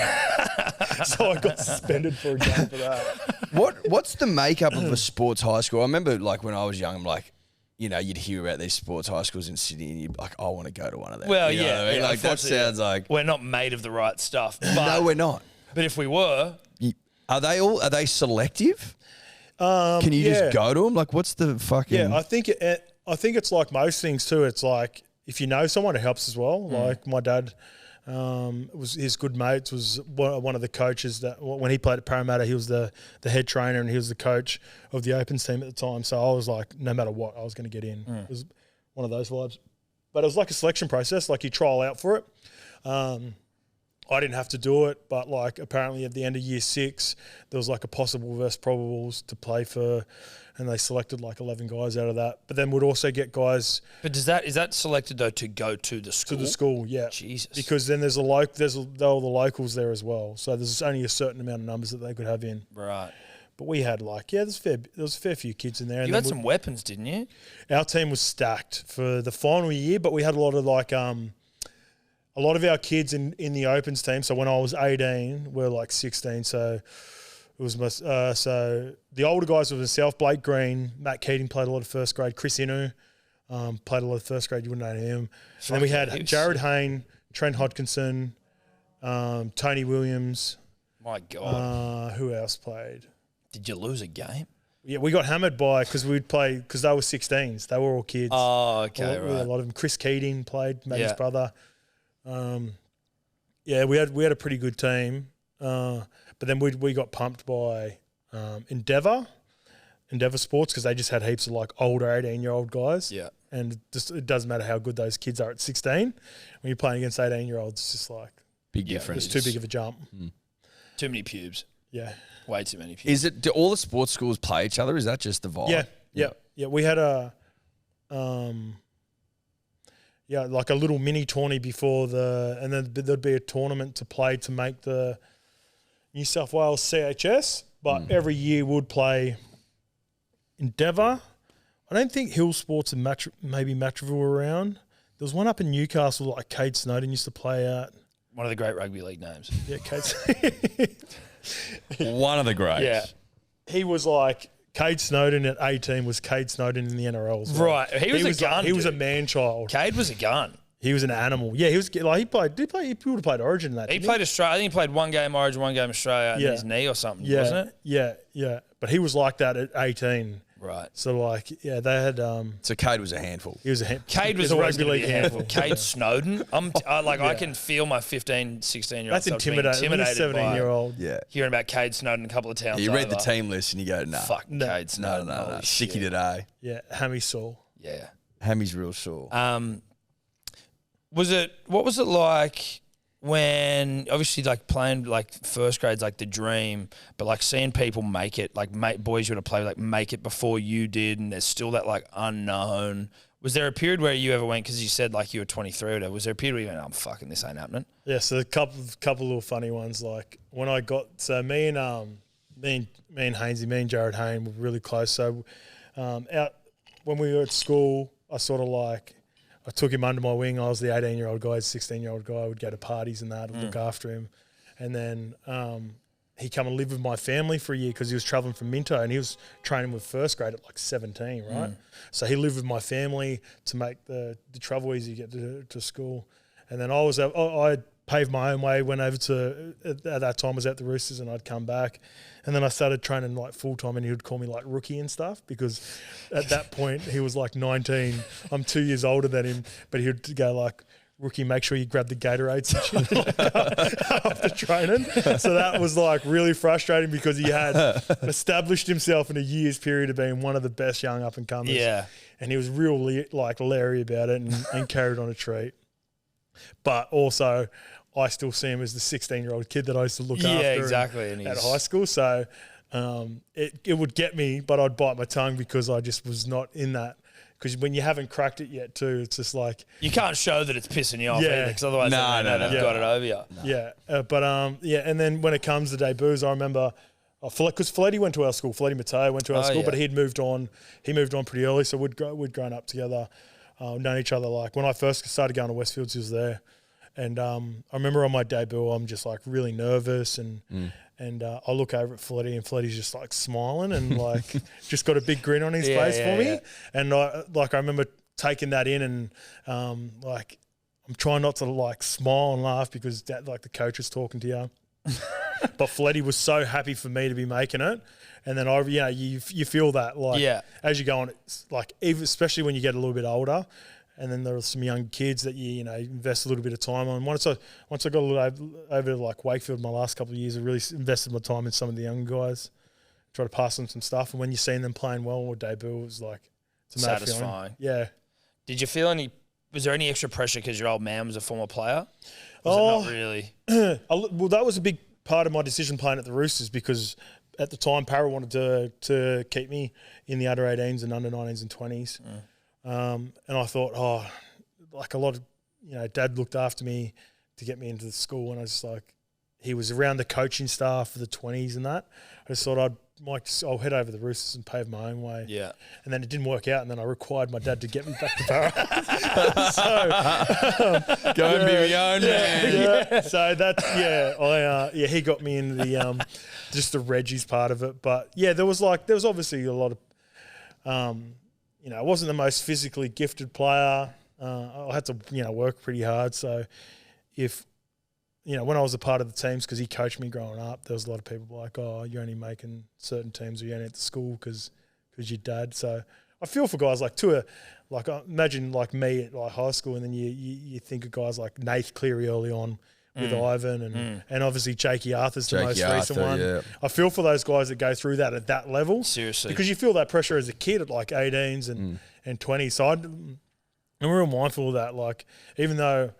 So I got suspended for a game for that. What's the makeup of a sports high school? I remember when I was young, I'm like, you'd hear about these sports high schools in Sydney and you'd be like, I want to go to one of them. Well, you know what I mean? Like that sounds like... We're not made of the right stuff. But, no, we're not. But if we were... Are they selective? Can you just go to them? Like what's the fucking... Yeah, I think it's like most things too. It's like if you know someone, it helps as well. Like my dad Was his good mates, was one of the coaches that when he played at Parramatta, he was the head trainer and he was the coach of the Opens team at the time. So I was like, no matter what, I was going to get in. It was one of those vibes. But it was like a selection process, like you trial out for it. I didn't have to do it, but like apparently at the end of year 6, there was like a possible versus probables to play for, and they selected like 11 guys out of that. But then we'd also get guys. But is that selected though to go to the school? To the school, yeah. Jesus. Because then there's all the locals there as well. So there's only a certain amount of numbers that they could have in. Right. But we had like, there was a fair few kids in there. And you had some weapons, didn't you? Our team was stacked for the final year, but we had a lot of like a lot of our kids in the Opens team. So when I was 18, we were like 16. So it was so the older guys were myself, Blake Green, Matt Keating played a lot of first grade, Chris Inu played a lot of first grade. You wouldn't know him. And then we had Jared Hayne, Trent Hodkinson, Tony Williams. My God. Who else played? Did you lose a game? Yeah, we got hammered because we'd play because they were 16s. They were all kids. Oh, okay, right. A lot of them. Chris Keating played, Maddie's brother. We had a pretty good team, but then we got pumped by Endeavour Sports because they just had heaps of like older 18-year-old guys. Yeah, and it doesn't matter how good those kids are at 16. When you're playing against 18-year-olds, it's just like big difference. It's too big of a jump. Too many pubes. Yeah, way too many pubes. Do all the sports schools play each other? Is that just the vibe? Yeah. We had a like a little mini tourney before and then there'd be a tournament to play to make the New South Wales CHS, but every year would play Endeavour. I don't think Hill Sports and maybe Matraville were around. There was one up in Newcastle, like Cade Snowden used to play at. One of the great rugby league names. Yeah, Cade. One of the greats. Yeah. He was like, Cade Snowden at 18 was Cade Snowden in the NRL as well. Right. He was a gun. He was a man-child. Cade was a gun. He was an animal. Yeah, he was like he would have played Origin in that. He played Australia. I think he played one game Origin, one game Australia, and his knee or something, wasn't it? Yeah. But he was like that at 18. Right. So like, they had. So Cade was a handful. He was a handful. Cade was always going to be a handful. Cade Snowden. I can feel my 15, 16-year-old. That's intimidating. 17-year-old. Yeah. Hearing about Cade Snowden a couple of towns. You read the team list and you go, nah. Fuck Cade Snowden. No. Sticky today. Yeah, Hammy sore. Yeah. Hammy's real sore. What was it like when obviously like playing like first grade's like the dream, but like seeing people make it, like boys you would have played like make it before you did, and there's still that like unknown. Was there a period where you ever went, because you said like you were 23 or whatever, was there a period where you went, I'm fucking, this ain't happening? Yeah, so a couple little funny ones, like when I got, so me and Hainsey, me and Jared Hayne were really close. So out when we were at school, I sort of like, I took him under my wing. I was the 18-year-old guy, 16-year-old guy. I would go to parties and that, look after him. And then he come and live with my family for a year because he was travelling from Minto and he was training with first grade at like 17, right? So he lived with my family to make the travel easy to get to school. And then I paved my own way, went over to, at that time I was at the Roosters and I'd come back. And then I started training like full time and he would call me like rookie and stuff because at that point he was like 19. I'm 2 years older than him, but he would go like, rookie, make sure you grab the Gatorades and shit after training. So that was like really frustrating because he had established himself in a year's period of being one of the best young up and comers. Yeah. And he was really like leery about it and carried on a treat. But also, I still see him as the 16-year-old kid that I used to look after at high school. So it would get me, but I'd bite my tongue because I just was not in that. Because when you haven't cracked it yet too, it's just like... You can't show that it's pissing you off either, because otherwise they've got it over you. No. Yeah. And then when it comes to debuts, I remember... Because Fletty went to our school. Fletty Mateo went to our school, but he'd moved on. He moved on pretty early, so we'd grown up together. Known each other. Like when I first started going to Westfields, he was there. And I remember on my debut, I'm just like really nervous and I look over at Fletty and Fletty's just like smiling and like just got a big grin on his face for me. And I remember taking that in and like I'm trying not to like smile and laugh because like the coach is talking to you. But Fletty was so happy for me to be making it. And then you feel that like as you go on, it's like even especially when you get a little bit older and then there were some young kids that you invest a little bit of time on. Once I got a little over to like Wakefield my last couple of years, I really invested my time in some of the young guys, try to pass them some stuff. And when you're seeing them playing well or debut, it was like it's a mad satisfying. Feeling. Yeah. Did you feel was there any extra pressure because your old man was a former player? Was it not really? Well, that was a big part of my decision playing at the Roosters, because at the time Parra wanted to keep me in the under 18s and under 19s and 20s. And I thought, like a lot of, Dad looked after me to get me into the school, and I was like, he was around the coaching staff for the 20s and that. I just thought I'll head over to the Roosters and pave my own way. Yeah. And then it didn't work out, and then I required my dad to get me back to Parra. Go and be my own man. Yeah. So that, he got me into the just the Reggie's part of it. But yeah, there was obviously a lot of, I wasn't the most physically gifted player. I had to, work pretty hard. So if, when I was a part of the teams, because he coached me growing up, there was a lot of people like, oh, you're only making certain teams, or you're only at the school because your dad. So I feel for guys imagine like me at like high school, and then you think of guys like Nath Cleary early on with Ivan and obviously Jakey Arthur's the most recent one. Yeah. I feel for those guys that go through that at that level. Seriously. Because you feel that pressure as a kid at like 18s and 20s. So I'm real mindful of that. Like, even though,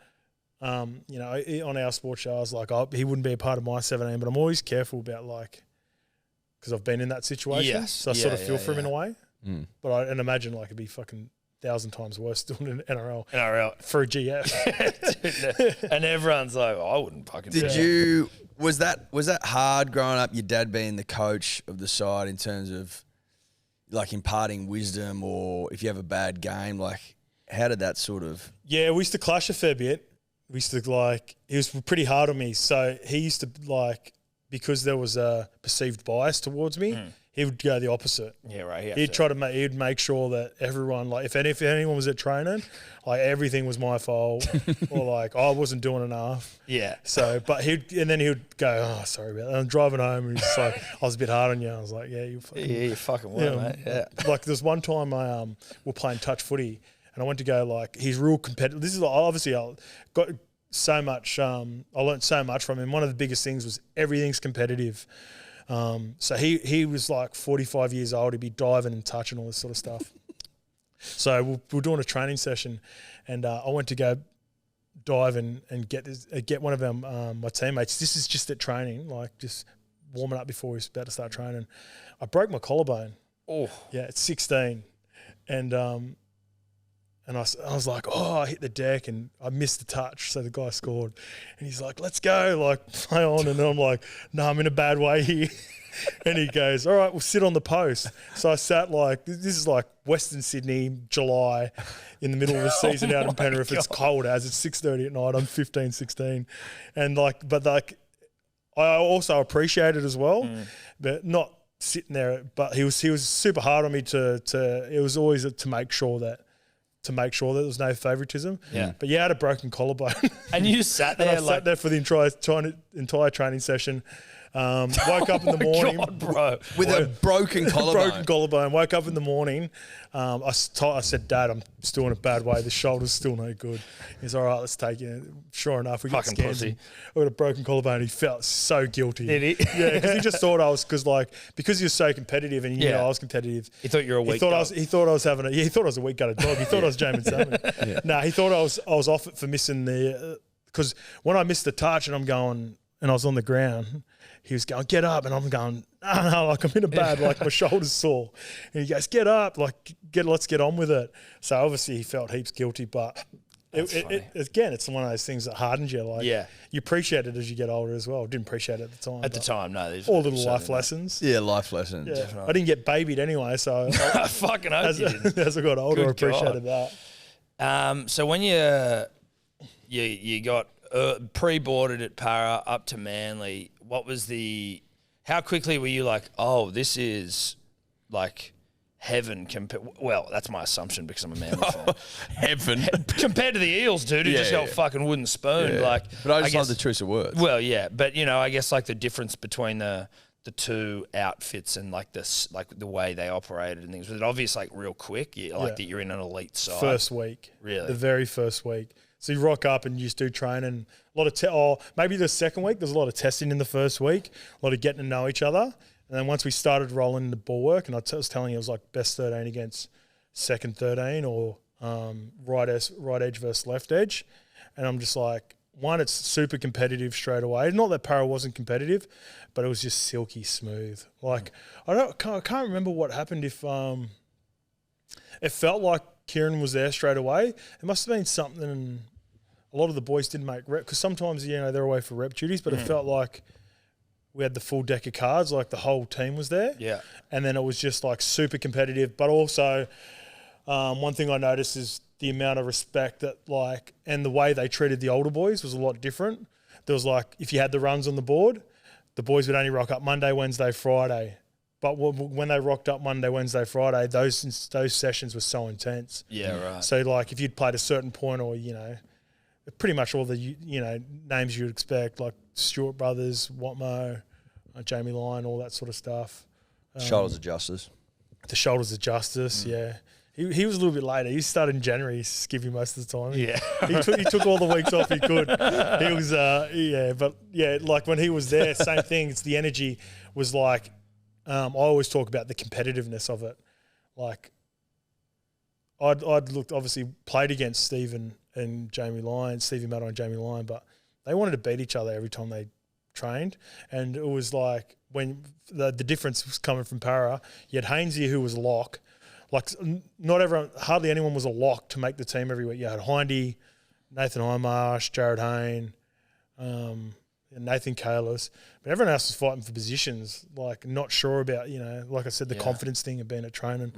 on our sports show, I was like, he wouldn't be a part of my 17, but I'm always careful about because I've been in that situation. Yes. So I sort of feel for him in a way. But and imagine it'd be fucking 1,000 times worse doing an NRL for a GF. And everyone's like, I wouldn't fucking. Was that hard growing up? Your dad being the coach of the side in terms of like imparting wisdom, or if you have a bad game, like how did that sort of? Yeah, we used to clash a fair bit. We used to he was pretty hard on me. So he used to because there was a perceived bias towards me, he would go the opposite. Yeah, right. He'd make sure that everyone, if anyone was at training, everything was my fault, or I wasn't doing enough. Yeah. So, but he would go, oh, sorry about that. I'm driving home, and he's just like, I was a bit hard on you. I was like, yeah, you fucking were, mate. Yeah. There's one time we're playing touch footy, and I went to go he's real competitive. This is obviously I got so much. I learned so much from him. One of the biggest things was everything's competitive. So he was 45 years old. He'd be diving and touching all this sort of stuff. So we're doing a training session, and I went to go dive and get one of my teammates. This is just at training, just warming up before he's about to start training. I broke my collarbone. Oh, yeah, at 16, and I was like, I hit the deck and I missed the touch. So the guy scored, and he's like, let's go, play on. And I'm like, no, I'm in a bad way here. And he goes, all right, we'll sit on the post. So I sat this is Western Sydney, July, in the middle of the season out in Penrith. God. It's cold as it's 6:30 at night. I'm 15, 16. And I also appreciate it as well, but not sitting there. But he was super hard on me it was always to make sure that there was no favouritism. Yeah. But I had a broken collarbone. And you sat there sat there for the entire training session. Woke up in the morning. God, bro. With a broken collarbone. Woke up in the morning. I said, Dad, I'm still in a bad way. The shoulder's still no good. He's all right, let's take it. Sure enough, we got fucking scans. pussy. I got a broken collarbone. He felt so guilty. Did he? Yeah, because he just thought I was, because he was so competitive and he knew I was competitive. He thought you were a weak dog. He thought I was a weak-gutted dog. He thought I was Jamin Salmon. No, he thought I was off it for missing because when I missed the touch and I was on the ground, he was going, get up. And I'm going, no, I'm in a bad, my shoulder's sore. And he goes, get up, let's get on with it. So obviously he felt heaps guilty, but it's one of those things that hardens you. You appreciate it as you get older as well. Didn't appreciate it at the time. At the time, no. All little life lessons. Yeah, life lessons. Yeah. I didn't get babied anyway, so I fucking hope you didn't. As I got older, Good I appreciated that. So when you got pre-boarded at Parra up to Manly, what was how quickly were you this is heaven well, that's my assumption because I'm a Manly fan. Heaven. Compared to the Eels, dude, who just got fucking wooden spoon. Yeah. But I just love the choice of words. Well, yeah, but I guess the difference between the the two outfits and like this, like the way they operated and things? Was it obvious, like real quick, that you're in an elite side? First week, really, the very first week. So you rock up and you just do training. A lot of maybe the second week. There's a lot of testing in the first week. A lot of getting to know each other. And then once we started rolling the ball work, and I was telling you it was like best 13 against second 13, or right edge versus left edge. And I'm just like, one, it's super competitive straight away. Not that Para wasn't competitive, but it was just silky smooth. Like I can't remember what happened if it felt like Kieran was there straight away. It must have been something. A lot of the boys didn't make rep because sometimes they're away for rep duties, but it felt like we had the full deck of cards, like the whole team was there. Yeah, and then it was just like super competitive. But also, one thing I noticed is the amount of respect that and the way they treated the older boys was a lot different. There was like, if you had the runs on the board, the boys would only rock up Monday, Wednesday, Friday. But when they rocked up Monday, Wednesday, Friday, those sessions were so intense. Yeah, right. So like if you'd played a certain point, or pretty much all the names you'd expect, like Stewart Brothers, Watmo, Jamie Lyon, all that sort of stuff. Shoulders of Justice. The Shoulders of Justice, yeah. He was a little bit later. He started in January, skivvy most of the time. Yeah. he took all the weeks off he could. He was, like when he was there, same thing. It's the energy was like, I always talk about the competitiveness of it. Like, I'd looked, obviously played against Stephen and Jamie Lyon, Stevie Maddow and Jamie Lyon, but they wanted to beat each other every time they trained. And it was like, when the difference was coming from Para, you had Hainsey, who was a lock. Like, hardly anyone was a lock to make the team every week. You had Hindy, Nathan Highmarsh, Jared Hayne, and Nathan Kalis. But everyone else was fighting for positions, like not sure about, like I said, the confidence thing of being at training.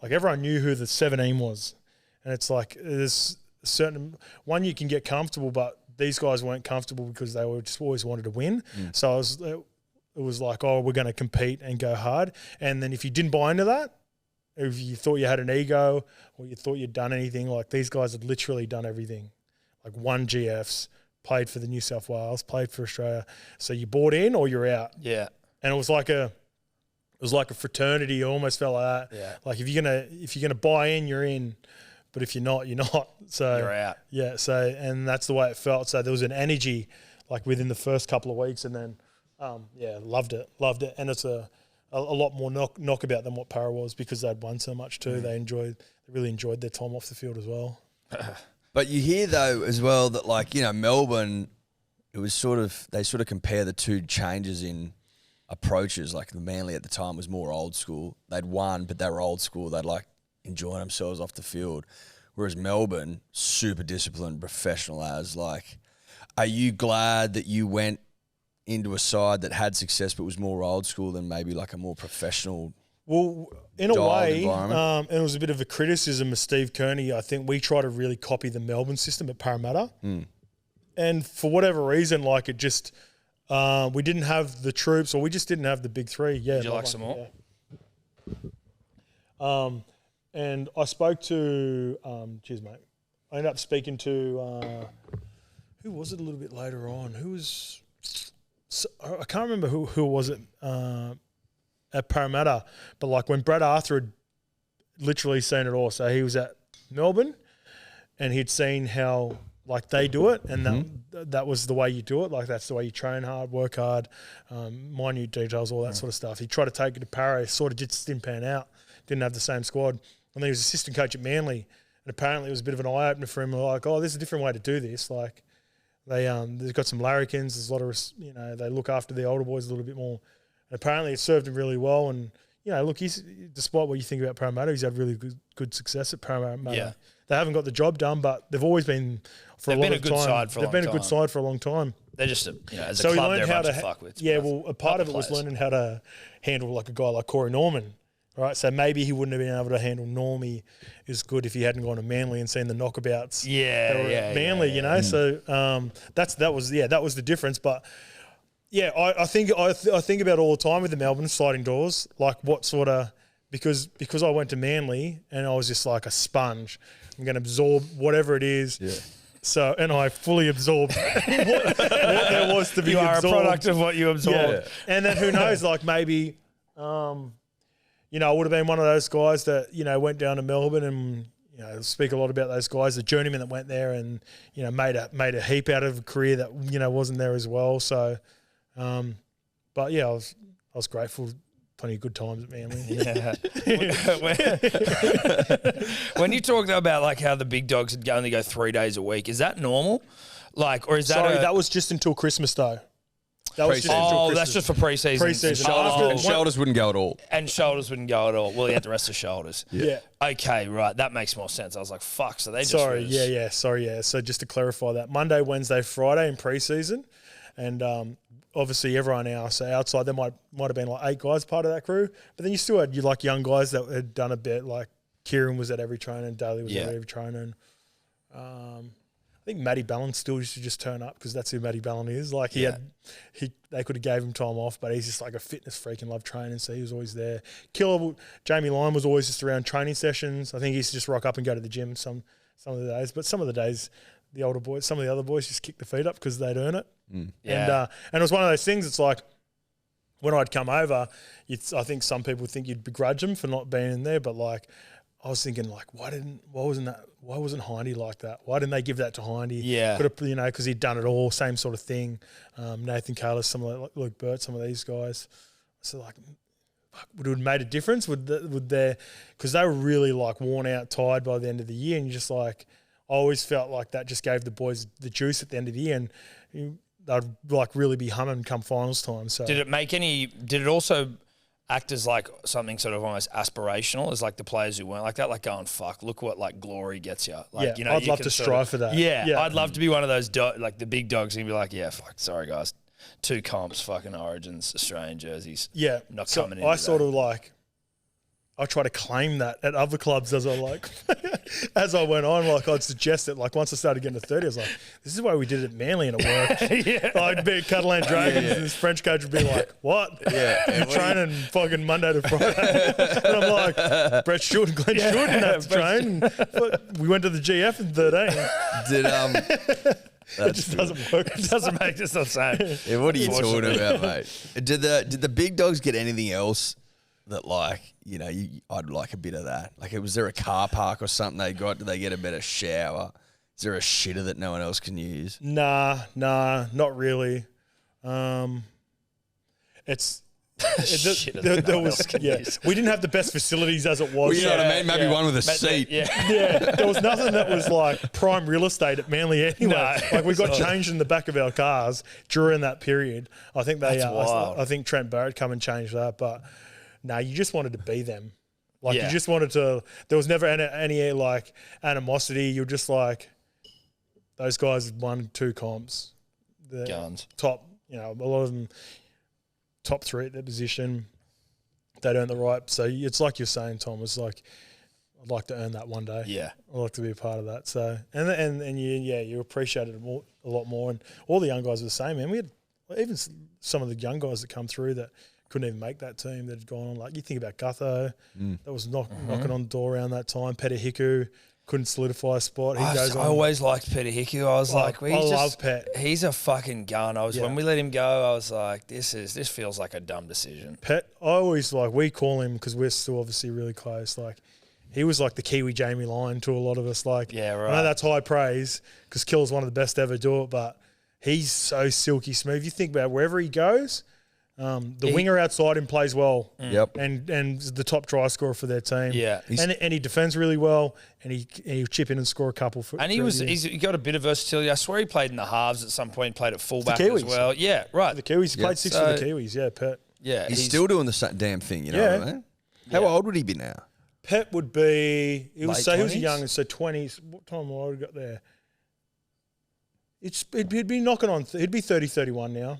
Like everyone knew who the 17 was. And it's like, there's a certain one you can get comfortable, but these guys weren't comfortable because they were just always wanted to win. So it was like, oh, we're going to compete and go hard. And then if you didn't buy into that, if you thought you had an ego or you thought you'd done anything, like these guys had literally done everything. Like won GFs, played for the New South Wales, played for Australia. So you bought in or you're out. Yeah. And it was like a fraternity. It almost felt like that. Yeah. Like if you're gonna buy in, you're in. But if you're not, you're not. So you're out. Yeah. So and that's the way it felt. So there was an energy like within the first couple of weeks, and then loved it. And it's a lot more knockabout than what Para was because they'd won so much too. They really enjoyed their time off the field as well. But you hear though as well that Melbourne, it was they sort of compare the two changes in approaches. Like the Manly at the time was more old school. They'd won, but they were old school. They'd enjoying themselves off the field. Whereas Melbourne, super disciplined, professional as are you glad that you went into a side that had success but was more old school than maybe a more professional? Well, in a way, environment? And it was a bit of a criticism of Steve Kearney. I think we try to really copy the Melbourne system at Parramatta. And for whatever reason, it just, we didn't have the troops, or we just didn't have the big three. Yeah. Would you like some more? Yeah. And I spoke to, cheers, mate. I ended up speaking to, who was it a little bit later on? Who was, I can't remember who was it at Parramatta, but when Brad Arthur had literally seen it all. So he was at Melbourne and he'd seen how they do it, and that was the way you do it. That's the way you train hard, work hard, minute details, all that sort of stuff. He tried to take it to Parra, sort of just didn't pan out, didn't have the same squad. And then he was assistant coach at Manly, and apparently it was a bit of an eye opener for him. There's a different way to do this. They've got some larrikins. There's a lot of, they look after the older boys a little bit more. And apparently it served him really well. And, he's, despite what you think about Parramatta, he's had really good success at Parramatta. Yeah. They haven't got the job done, but they've always been They've been a good side for a long time. They've been a good side for a long time. They're just, as a club, they're a bunch of fuckwits. Yeah, well, a part of it was learning how to handle a guy like Corey Norman. Right, so maybe he wouldn't have been able to handle Normie as good if he hadn't gone to Manly and seen the knockabouts. Manly. So that was the difference. But yeah, I think about all the time with the Melbourne sliding doors, what sort of, because I went to Manly and I was just like a sponge. I'm going to absorb whatever it is. Yeah. So, and I fully absorbed what there was to be You are absorbed. a product of what you absorbed. Yeah. And then who knows, like maybe, I would have been one of those guys that, went down to Melbourne and, speak a lot about those guys, the journeyman that went there and, made a heap out of a career that, wasn't there as well. So, but yeah, I was grateful. Plenty of good times at Manly. Yeah. When you talk though about like how the big dogs would only go 3 days a week, is that normal? Like, or is that? Sorry, that was just until Christmas though. That was just until Christmas. That's just for pre-season. Pre-season. Shoulders wouldn't go at all. And shoulders wouldn't go at all. Well, he had the rest of shoulders. Yeah. Okay, right. That makes more sense. I was like, fuck. So they just. Sorry, yeah. So just to clarify that, Monday, Wednesday, Friday in pre-season, and obviously everyone else outside, there might have been like 8 guys part of that crew, but then you still had like young guys that had done a bit. Like Kieran was at every training, Daly was at every training. I think Matty Ballon still used to just turn up because that's who Matty Ballon is. Like they could have gave him time off, but he's just like a fitness freak and loved training, so he was always there. Killer Jamie Lyon was always just around training sessions. I think he used to just rock up and go to the gym some of the days, but some of the days the older boys, some of the other boys just kick the feet up because they'd earn it. Yeah. And it was one of those things. It's like when I'd come over, I think some people think you'd begrudge them for not being in there, but like I was thinking like, why wasn't Hindy like that? Why didn't they give that to Hindy? Yeah. Could have, because he'd done it all, same sort of thing. Nathan Kalis, some of like Luke Burt, some of these guys. So like, would it have made a difference? Would their, because they were really like worn out, tired by the end of the year, and you just like, I always felt like that just gave the boys the juice at the end of the year, and they'd like really be humming come finals time. So did it also act as like something sort of almost aspirational, as like the players who weren't like that, like going, fuck, look what like glory gets you. Like, I'd love to strive for that. Yeah, I'd love to be one of those like the big dogs and be like, yeah, fuck, sorry guys, 2 comps, fucking Origins, Australian jerseys. Yeah, not so coming in. I sort of like, I try to claim that at other clubs as I like, as I went on, like I'd suggest it. Like once I started getting to 30, I was like, this is why we did it at Manly and it worked. I'd be at Catalan Dragons and this French coach would be like, what? Yeah. You're training fucking Monday to Friday. And I'm like, Brett Short and Glenn Short didn't have to train. But we went to the GF in 13. It just doesn't work. It doesn't make this not same. Yeah, what are you talking about, mate? Did the big dogs get anything else that like, I'd like a bit of that? Like, was there a car park or something they got? Did they get a better shower? Is there a shitter that no one else can use? Nah, not really. There was, we didn't have the best facilities as it was. Well, you know what I mean? Maybe one with a seat. There was nothing that was like prime real estate at Manly anyway. No. Like we got changed in the back of our cars during that period. I think I think Trent Barrett come and changed that, but no, you just wanted to be them. Like you just wanted to. There was never any like animosity. You're just like, those guys won 2 comps. The Guns. Top, a lot of them top 3 at their position. They'd earn the right. So it's like you're saying, Tom. It's like, I'd like to earn that one day. Yeah, I'd like to be a part of that. So and you appreciate it a lot more. And all the young guys were the same. Man, we had even some of the young guys that come through that couldn't even make that team that had gone on. Like you think about Gutho, that was knocking on the door around that time. Peter Hiku couldn't solidify a spot. I always liked Peter Hiku. I was like, I love Pet. He's a fucking gun. When we let him go, I was like, this feels like a dumb decision. Pet, I always we call him because we're still obviously really close. Like he was like the Kiwi Jamie Lyon to a lot of us. Like, yeah, right. I know that's high praise because Killer's one of the best to ever do it, but he's so silky smooth. You think about wherever he goes. The winger outside him plays well. Yep. And the top try scorer for their team. Yeah. And he defends really well, and he'll chip in and score a couple. He got a bit of versatility. I swear he played in the halves at some point, played at fullback as well. Yeah, right. The Kiwis. He played 6 for the Kiwis, Pet. Yeah. He's still doing the damn thing, you know what I mean? How old would he be now? Pet would be, he was 20s? young, so 20s. What time would I have got there? He'd be knocking on, he'd be 30, 31 now.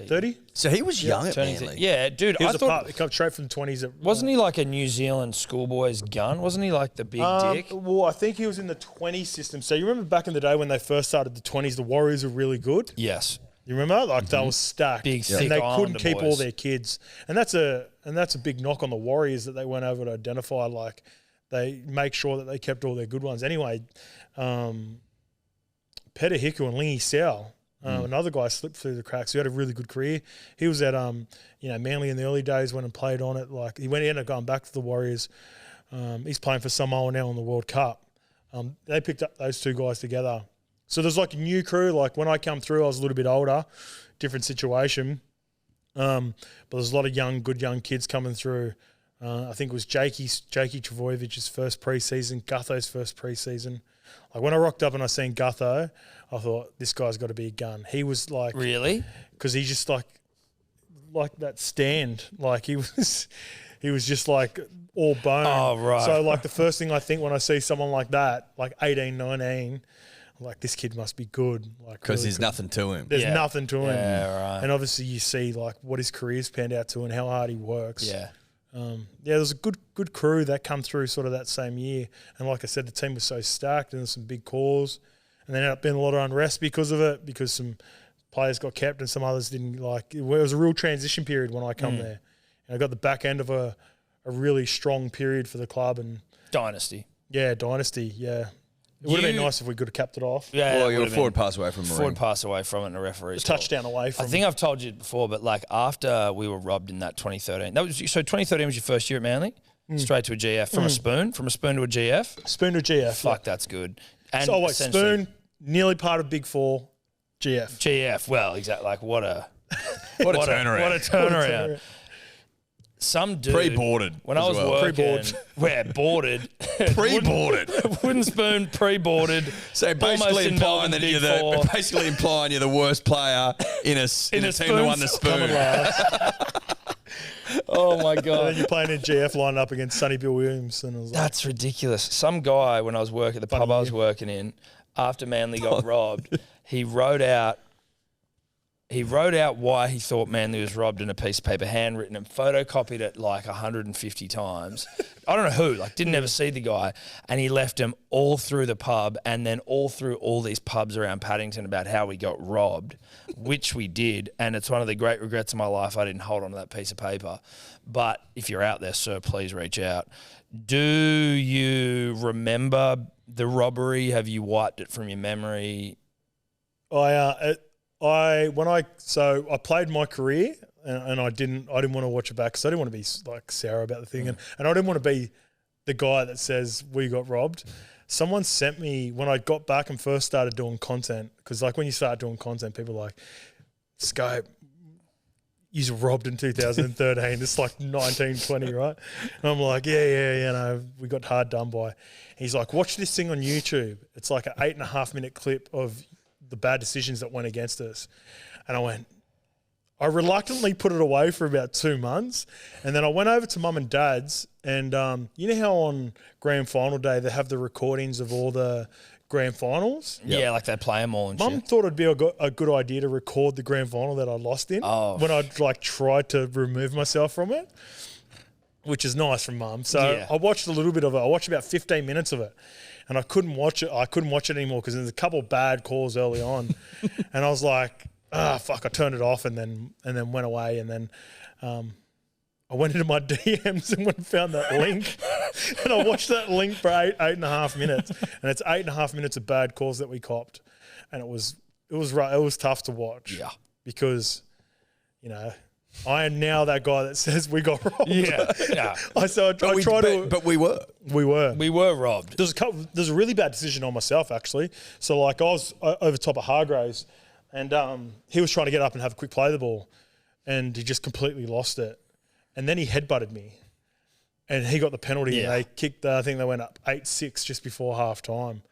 30? So he was young at Manly. Yeah, dude. He was he come straight from the 20s. Wasn't he like a New Zealand schoolboy's gun? Wasn't he like the big dick? Well, I think he was in the 20 system. So you remember back in the day when they first started the 20s, the Warriors were really good? Yes. You remember? Like they were stacked. Big, thick and they couldn't Islander keep boys. all their kids. And that's a big knock on the Warriors that they weren't able to identify. Like they make sure that they kept all their good ones. Anyway, Peter Hickle and Lingy Sowell. Another guy slipped through the cracks who had a really good career. He was at Manly in the early days when he played on it. Like he ended up going back to the Warriors. He's playing for Samoa now in the World Cup. They picked up those two guys together. So there's like a new crew. Like when I come through, I was a little bit older, different situation. But there's a lot of good young kids coming through. I think it was Jakey Travojevich's first preseason, Gutho's first preseason. Like when I rocked up and I seen Gutho, I thought this guy's got to be a gun. He was like, really, because he just like that stand, like he was just like all bone. Oh right. So like the first thing I think when I see someone like that, like 18, 19, I'm like this kid must be good, like because really there's good. nothing to him. There's nothing to him. Yeah, right. And obviously you see like what his career's panned out to and how hard he works. Yeah. There's a good crew that come through sort of that same year. And like I said, the team was so stacked and there's some big calls. And there ended up being a lot of unrest because of it, because some players got kept and some others didn't. Like it was a real transition period when I come there. And I got the back end of a really strong period for the club. And Dynasty. Yeah, dynasty, yeah. It would have been nice if we could have kept it off. Yeah, Well, you're a forward pass away from the Forward ring. pass away from it and a referee's A touchdown away from I think I've told you before, but like after we were robbed in that 2013, so 2013 was your first year at Manly, straight to a GF from a spoon to a GF. Spoon to GF. Fuck, that's good. And So wait, essentially- Spoon, nearly part of Big Four, GF. GF, well, exactly. Like what a turnaround. What a turnaround. Some dude Pre-boarded when I as was well. working, boarded, Pre-boarded. wooden spoon, pre-boarded. So basically implying that you're the worst player in a team that won the spoon. Oh my And god, then you're playing in GF lined up against Sonny Bill Williams. And I was like, that's ridiculous. Some guy when I was working at the pub I was working in, after Manly got robbed, he wrote out why he thought Manly was robbed in a piece of paper, handwritten, and photocopied it like 150 times. I don't know who, like didn't ever see the guy. And he left him all through the pub and then all through all these pubs around Paddington about how we got robbed, which we did. And it's one of the great regrets of my life I didn't hold on to that piece of paper. But if you're out there, sir, please reach out. Do you remember the robbery? Have you wiped it from your memory? I played my career and I didn't want to watch it back because I didn't want to be like sour about the thing and I didn't want to be the guy that says we got robbed. Someone sent me when I got back and first started doing content, because like when you start doing content, people are like, Scope, you're robbed in 2013. It's like 1920, right? And I'm like, yeah, no, we got hard done by. He's like, watch this thing on YouTube. It's like an 8.5 minute clip of the bad decisions that went against us. And I went, I reluctantly put it away for about 2 months. And then I went over to mum and dad's and you know how on grand final day they have the recordings of all the grand finals? Yeah, like they play them all and Mum shit. thought it'd be a good idea to record the grand final that I lost in when I'd like tried to remove myself from it, which is nice from Mum. So I watched a little bit of it. I watched about 15 minutes of it. And I couldn't watch it. I couldn't watch it anymore because there's a couple of bad calls early on, and I was like, fuck! I turned it off and then went away. And then I went into my DMs and went and found that link, and I watched that link for 8.5 minutes, and it's 8.5 minutes of bad calls that we copped, and it was tough to watch. Yeah, because I am now that guy that says we got robbed. Yeah. But we were. We were robbed. There's a really bad decision on myself, actually. So, like, I was over top of Hargraves, and he was trying to get up and have a quick play of the ball, and he just completely lost it. And then he headbutted me, and he got the penalty, and they kicked, I think they went up 8-6 just before half time.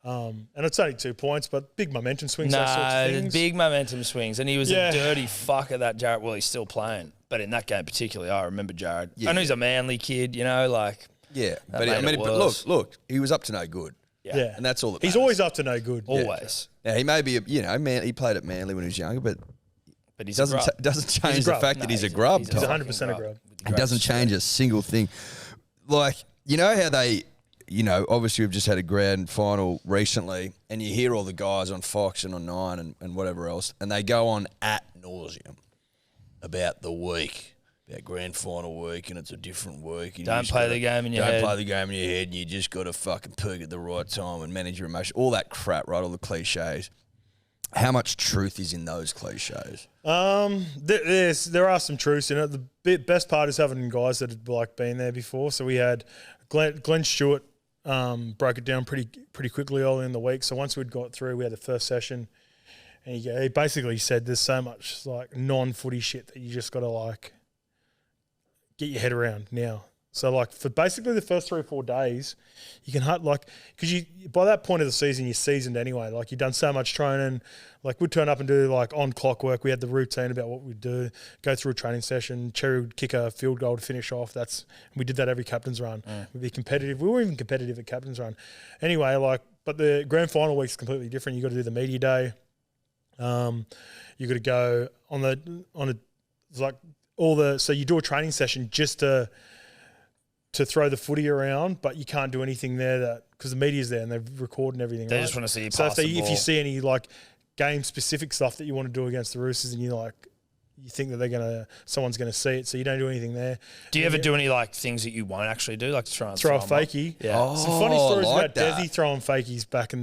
And it's only 2 points, but big momentum swings, those sorts of things. Big momentum swings. And he was a dirty fucker, that Jared. Well, he's still playing. But in that game particularly, I remember Jared. Yeah. I know he's a Manly kid, like. Yeah. But look, he was up to no good. Yeah. And that's all that matters. He's always up to no good. Always. Yeah, he may be, he played at Manly when he was younger, but he doesn't change the fact that he's a grub. He's 100% a grub. It doesn't change a single thing. Like, you know how they... obviously we've just had a grand final recently and you hear all the guys on Fox and on Nine and whatever else, and they go on ad nauseum about the week about grand final week and it's a different week. Don't play the game in your head. Don't play the game in your head, and you just got to fucking perk at the right time and manage your emotions. All that crap, right? All the cliches. How much truth is in those cliches? There are some truths in it. The best part is having guys that had like been there before. So we had Glenn Stewart broke it down pretty quickly early in the week. So once we'd got through, we had the first session, and he basically said there's so much like non-footy shit that you just got to like get your head around now. So like for basically the first 3 or 4 days, you can because you by that point of the season you're seasoned anyway. Like you've done so much training. Like we'd turn up and do like on clock work. We had the routine about what we'd do. Go through a training session. Cherry would kick a field goal to finish off. We did that every captain's run. We'd be competitive. We were even competitive at captain's run. Anyway, but the grand final week's completely different. You got to do the media day. You got to go so you do a training session just to throw the footy around, but you can't do anything there because the media's there and they record and everything. They just want to see you so pass the ball. If you see any like game specific stuff that you want to do against the Roosters and you think that someone's gonna see it, so you don't do anything there. Do you ever do any like things that you won't actually do, like throw a fakie? Yeah. Some funny stories about Desi throwing fakies back in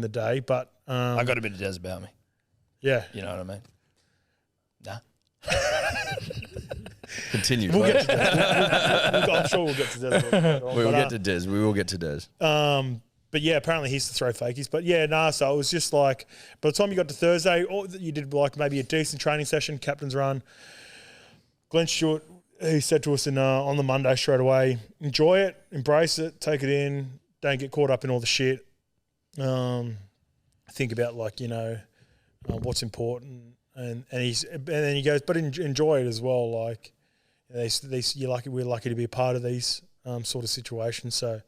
the day, but I got a bit of Des about me. Yeah, you know what I mean. Nah. Continue. We'll get to Des. I'm sure we'll get to Des. We will get to Des. We will get to Des. But yeah, apparently he used to throw fakies. But yeah, so it was just like, by the time you got to Thursday, you did like maybe a decent training session, captain's run. Glenn Stewart, he said to us on the Monday straight away, enjoy it, embrace it, take it in, don't get caught up in all the shit. Think about what's important. And then he goes, but enjoy it as well. Like, we're lucky to be a part of these sort of situations. So,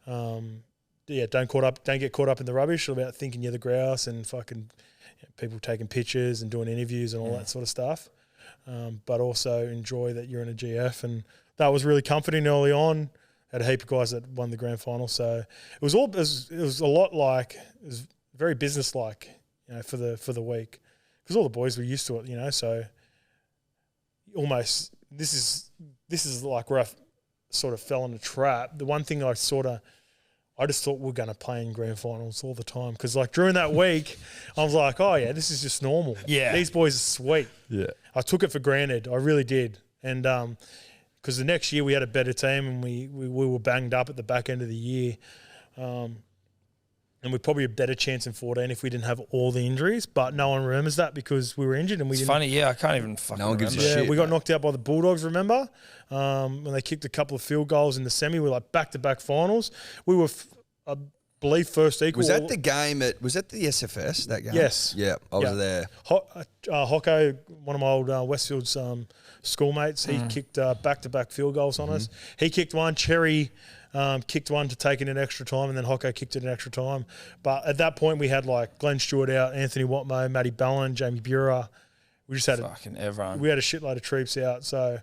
don't get caught up in the rubbish about thinking you're the grouse and fucking people taking pictures and doing interviews and all that sort of stuff. But also enjoy that you're in a GF, and that was really comforting early on. Had a heap of guys that won the grand final, so it was a lot like, it was very business like, for the week. Because all the boys were used to it, so almost this is like where I sort of fell in a trap. The one thing I just thought we're going to play in grand finals all the time. Because like during that week, I was like, oh yeah, this is just normal. Yeah. These boys are sweet. Yeah. I took it for granted. I really did. And because the next year we had a better team and we were banged up at the back end of the year. And we're probably a better chance in 14 if we didn't have all the injuries. But no one remembers that because we were injured and we didn't. It's funny, yeah. I can't even fucking No one gives a remember. shit. We got knocked out by the Bulldogs, remember? When they kicked a couple of field goals in the semi. We were like back-to-back finals. We were, I believe, first equal. Was that the game was that the SFS, that game? Yes. Yeah, I was there. Hocko, one of my old Westfield's schoolmates, he kicked back-to-back field goals on us. He kicked one. Cherry kicked one to take it in extra time, and then Hocko kicked it in extra time. But at that point, we had like Glenn Stewart out, Anthony Watmo, Matty Ballin, Jamie Burer. We just had everyone. We had a shitload of troops out. So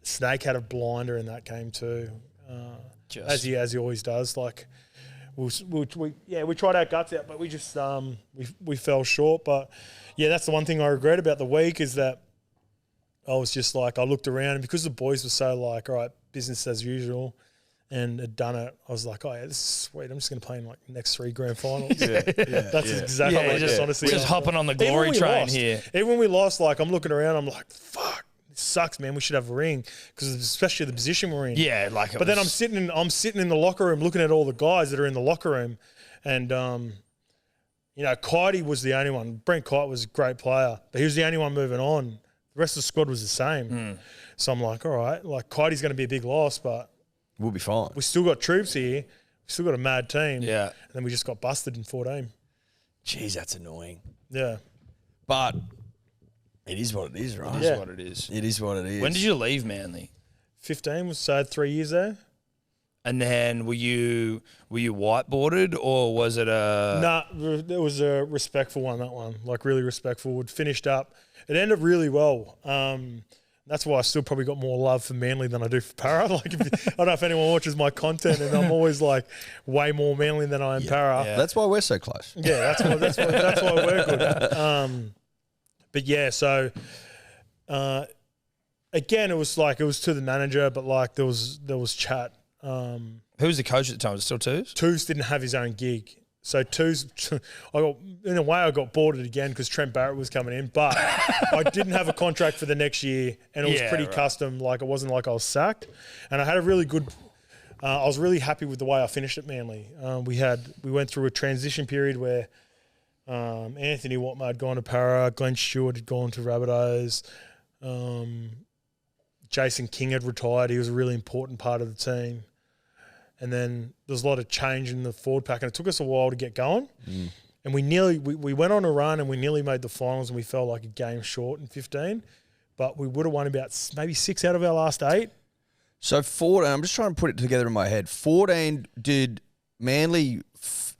Snake had a blinder in that game too, as he always does. Like we tried our guts out, but we just we fell short. But yeah, that's the one thing I regret about the week is that I was just like, I looked around, and because the boys were so like, all right, business as usual, and had done it, I was like, oh yeah, this is sweet. I'm just going to play in like the next 3 grand finals. That's exactly what I just honestly. We're just hopping on the glory train here. Even when we lost, like I'm looking around, I'm like, fuck, this sucks, man. We should have a ring because especially the position we're in. Yeah, like. But then I'm sitting in the locker room looking at all the guys that are in the locker room, and Kitey was the only one. Brent Kite was a great player, but he was the only one moving on. The rest of the squad was the same. So I'm like, all right, like Kitey's going to be a big loss, but we'll be fine. We still got troops here. We still got a mad team. Yeah. And then we just got busted in 14. Jeez, that's annoying. Yeah. But it is what it is, right? It is what it is. It is what it is. When did you leave Manly? 15, so I had 3 years there. And then were you whiteboarded or was it a... Nah, it was a respectful one, that one. Like really respectful. We'd finished up. It ended really well. That's why I still probably got more love for Manly than I do for Para. Like, I don't know if anyone watches my content, and I'm always like way more Manly than I am Para. Yeah. That's why we're so close. Yeah, that's why we're good. But yeah, so again, it was to the manager, but like there was chat. Who was the coach at the time? Was it still Twos? Twos didn't have his own gig. So Twos, in a way, I got boarded again because Trent Barrett was coming in, but I didn't have a contract for the next year, and it was pretty custom. Like, it wasn't like I was sacked, and I had a really good. I was really happy with the way I finished at Manly. We went through a transition period where Anthony Watmer had gone to Para, Glenn Stewart had gone to Rabbitohs, Jason King had retired. He was a really important part of the team. And then there's a lot of change in the forward pack, and it took us a while to get going. And we went on a run, and we nearly made the finals, and we fell like a game short in 15. But we would have won about maybe 6 out of our last 8. So 14, I'm just trying to put it together in my head. 14, did Manly,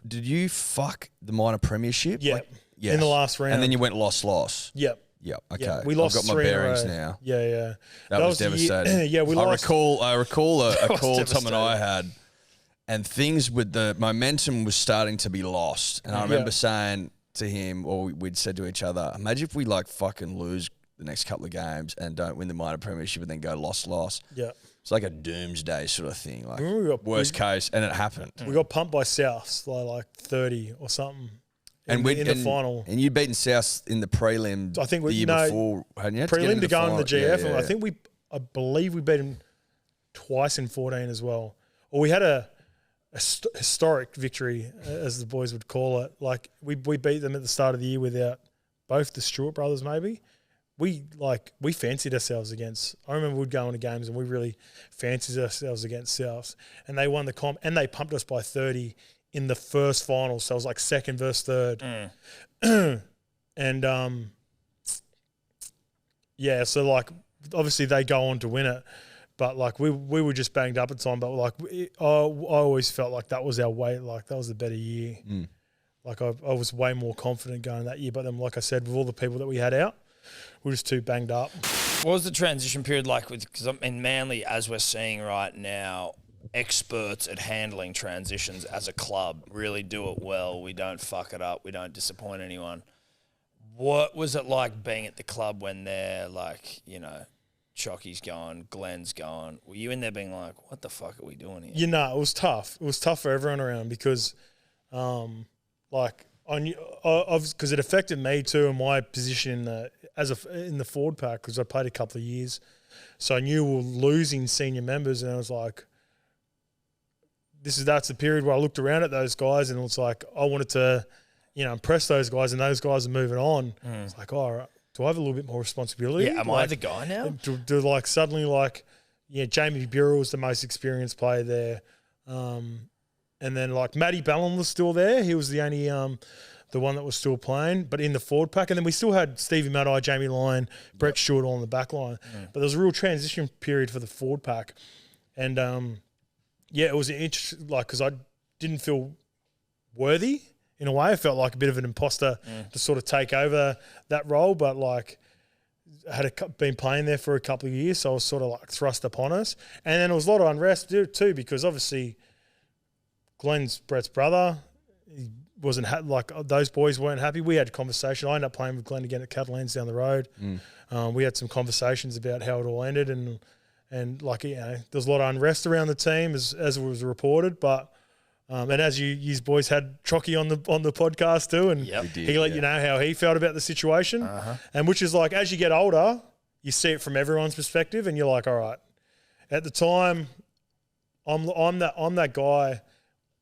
did you fuck the minor premiership? Yeah. Yes. In the last round. And then you went loss. Yep. Yep. Okay. Yeah, we lost. I've got my bearings now. Yeah. That was devastating. We lost. I recall a call Tom and I had, and things with the momentum was starting to be lost. And I remember saying to him, or we'd said to each other, imagine if we like fucking lose the next couple of games and don't win the minor premiership and then go loss. Yeah. It's like a doomsday sort of thing, like worst case, and it happened. We got pumped by Souths, like 30 or something. In the final. And you'd beaten South in the prelim the year before, hadn't you? Prelim to go in the GF. Yeah. And I believe we beat them twice in 14 as well. Or we had a historic victory, as the boys would call it. Like, we beat them at the start of the year without both the Stewart brothers, maybe. We fancied ourselves against. I remember we'd go into games and we really fancied ourselves against Souths. And they won the comp, and they pumped us by 30 in the first final, so it was like second versus third. And, so, like, obviously they go on to win it, but, like, we were just banged up at the time, but, like, I always felt like that was our way, like, that was the better year. Like, I was way more confident going that year, but then, like I said, with all the people that we had out, we were just too banged up. What was the transition period like? Because in Manly, as we're seeing right now, experts at handling transitions as a club, really do it well. We don't fuck it up. We don't disappoint anyone. What was it like being at the club when they're like, Chocky's gone, Glenn's gone? Were you in there being like, what the fuck are we doing here? It was tough. It was tough for everyone around because, because it affected me too in my position in the forward pack because I played a couple of years. So I knew we were losing senior members, and I was like, that's the period where I looked around at those guys, and it was like I wanted to, impress those guys, and those guys are moving on. It's like, all right, do I have a little bit more responsibility? Yeah, am I the guy now? Do like suddenly Jamie Burrell was the most experienced player there, and then like Matty Ballon was still there. He was the only the one that was still playing, but in the forward pack, and then we still had Stevie Maddai, Jamie Lyon, Brett Stewart all on the back line. But there was a real transition period for the forward pack, and it was interesting, like, because I didn't feel worthy in a way. I felt like a bit of an imposter to sort of take over that role, but like I had been playing there for a couple of years, so I was sort of like thrust upon us. And then there was a lot of unrest too, because obviously Glenn's Brett's brother. He wasn't like those boys weren't happy. We had a conversation. I ended up playing with Glenn again at Catalans down the road. We had some conversations about how it all ended, and like, there was a lot of unrest around the team as it was reported. But and as you boys had Trocky on the podcast too, and he let you know how he felt about the situation, and which is like, as you get older, you see it from everyone's perspective, and you're like, all right. At the time, I'm that guy.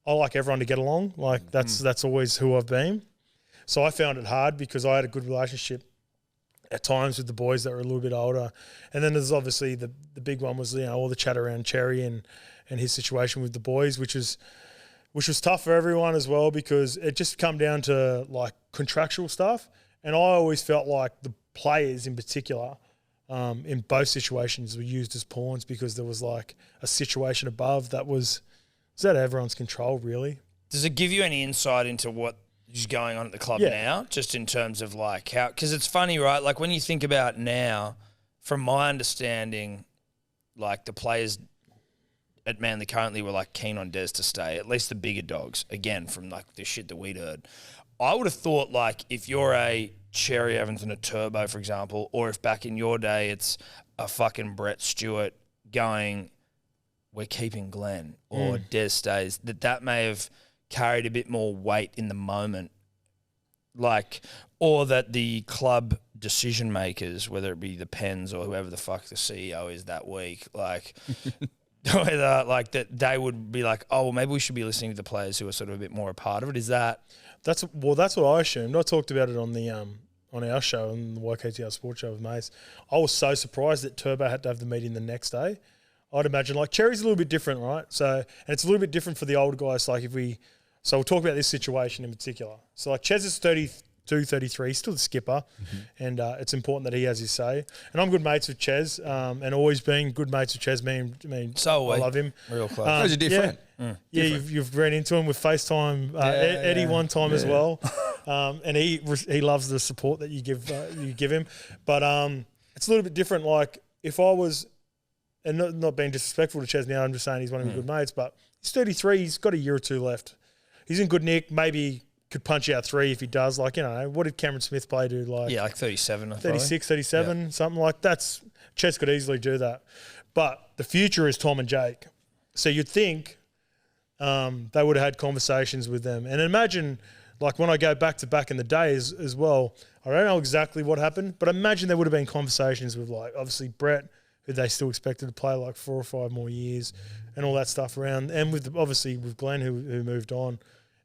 I like everyone to get along. Like that's always who I've been. So I found it hard because I had a good relationship at times with the boys that were a little bit older. And then there's obviously the big one was, all the chat around Cherry and his situation with the boys, which was tough for everyone as well, because it just come down to like contractual stuff. And I always felt like the players in particular, in both situations, were used as pawns because there was like a situation above that was out of everyone's control, really. Does it give you any insight into what is going on at the club now, just in terms of like how, because it's funny, right? Like when you think about now, from my understanding, like the players at Manly currently were like keen on Des to stay, at least the bigger dogs, again, from like the shit that we'd heard. I would have thought like if you're a Cherry Evans and a Turbo, for example, or if back in your day it's a fucking Brett Stewart going, we're keeping Glenn, or Des stays, that may have carried a bit more weight in the moment, like, or that the club decision makers, whether it be the Pens or whoever the fuck the CEO is that week, like, whether like that they would be like, oh, well, maybe we should be listening to the players who are sort of a bit more a part of it. Is that? That's what I assumed. I talked about it on the on our show, on the YKTR Sports Show with Mace. I was so surprised that Turbo had to have the meeting the next day. I'd imagine, like, Cherry's a little bit different, right? So, and it's a little bit different for the older guys. Like, so we'll talk about this situation in particular. So, like, Ches is 32, 33, he's still the skipper, and it's important that he has his say. And I'm good mates with Ches, and always been good mates with Ches. I love him. Real close. He's a different. Yeah, you've ran into him with FaceTime Eddie one time as well, and he loves the support that you give him. But it's a little bit different. Like, if I was, and not being disrespectful to Ches now, I'm just saying he's one of my good mates, but he's 33, he's got a year or two left. He's in good nick, maybe could punch out 3 if he does. Like, you know, what did Cameron Smith play to? Like, yeah, like 37, I 36, 37, something like that. Ches could easily do that. But the future is Tom and Jake. So you'd think they would have had conversations with them. And imagine, like, when I go back in the day as well, I don't know exactly what happened, but imagine there would have been conversations with, like, obviously Brett, who they still expected to play like 4 or 5 more years, and all that stuff around, and obviously with Glenn who moved on,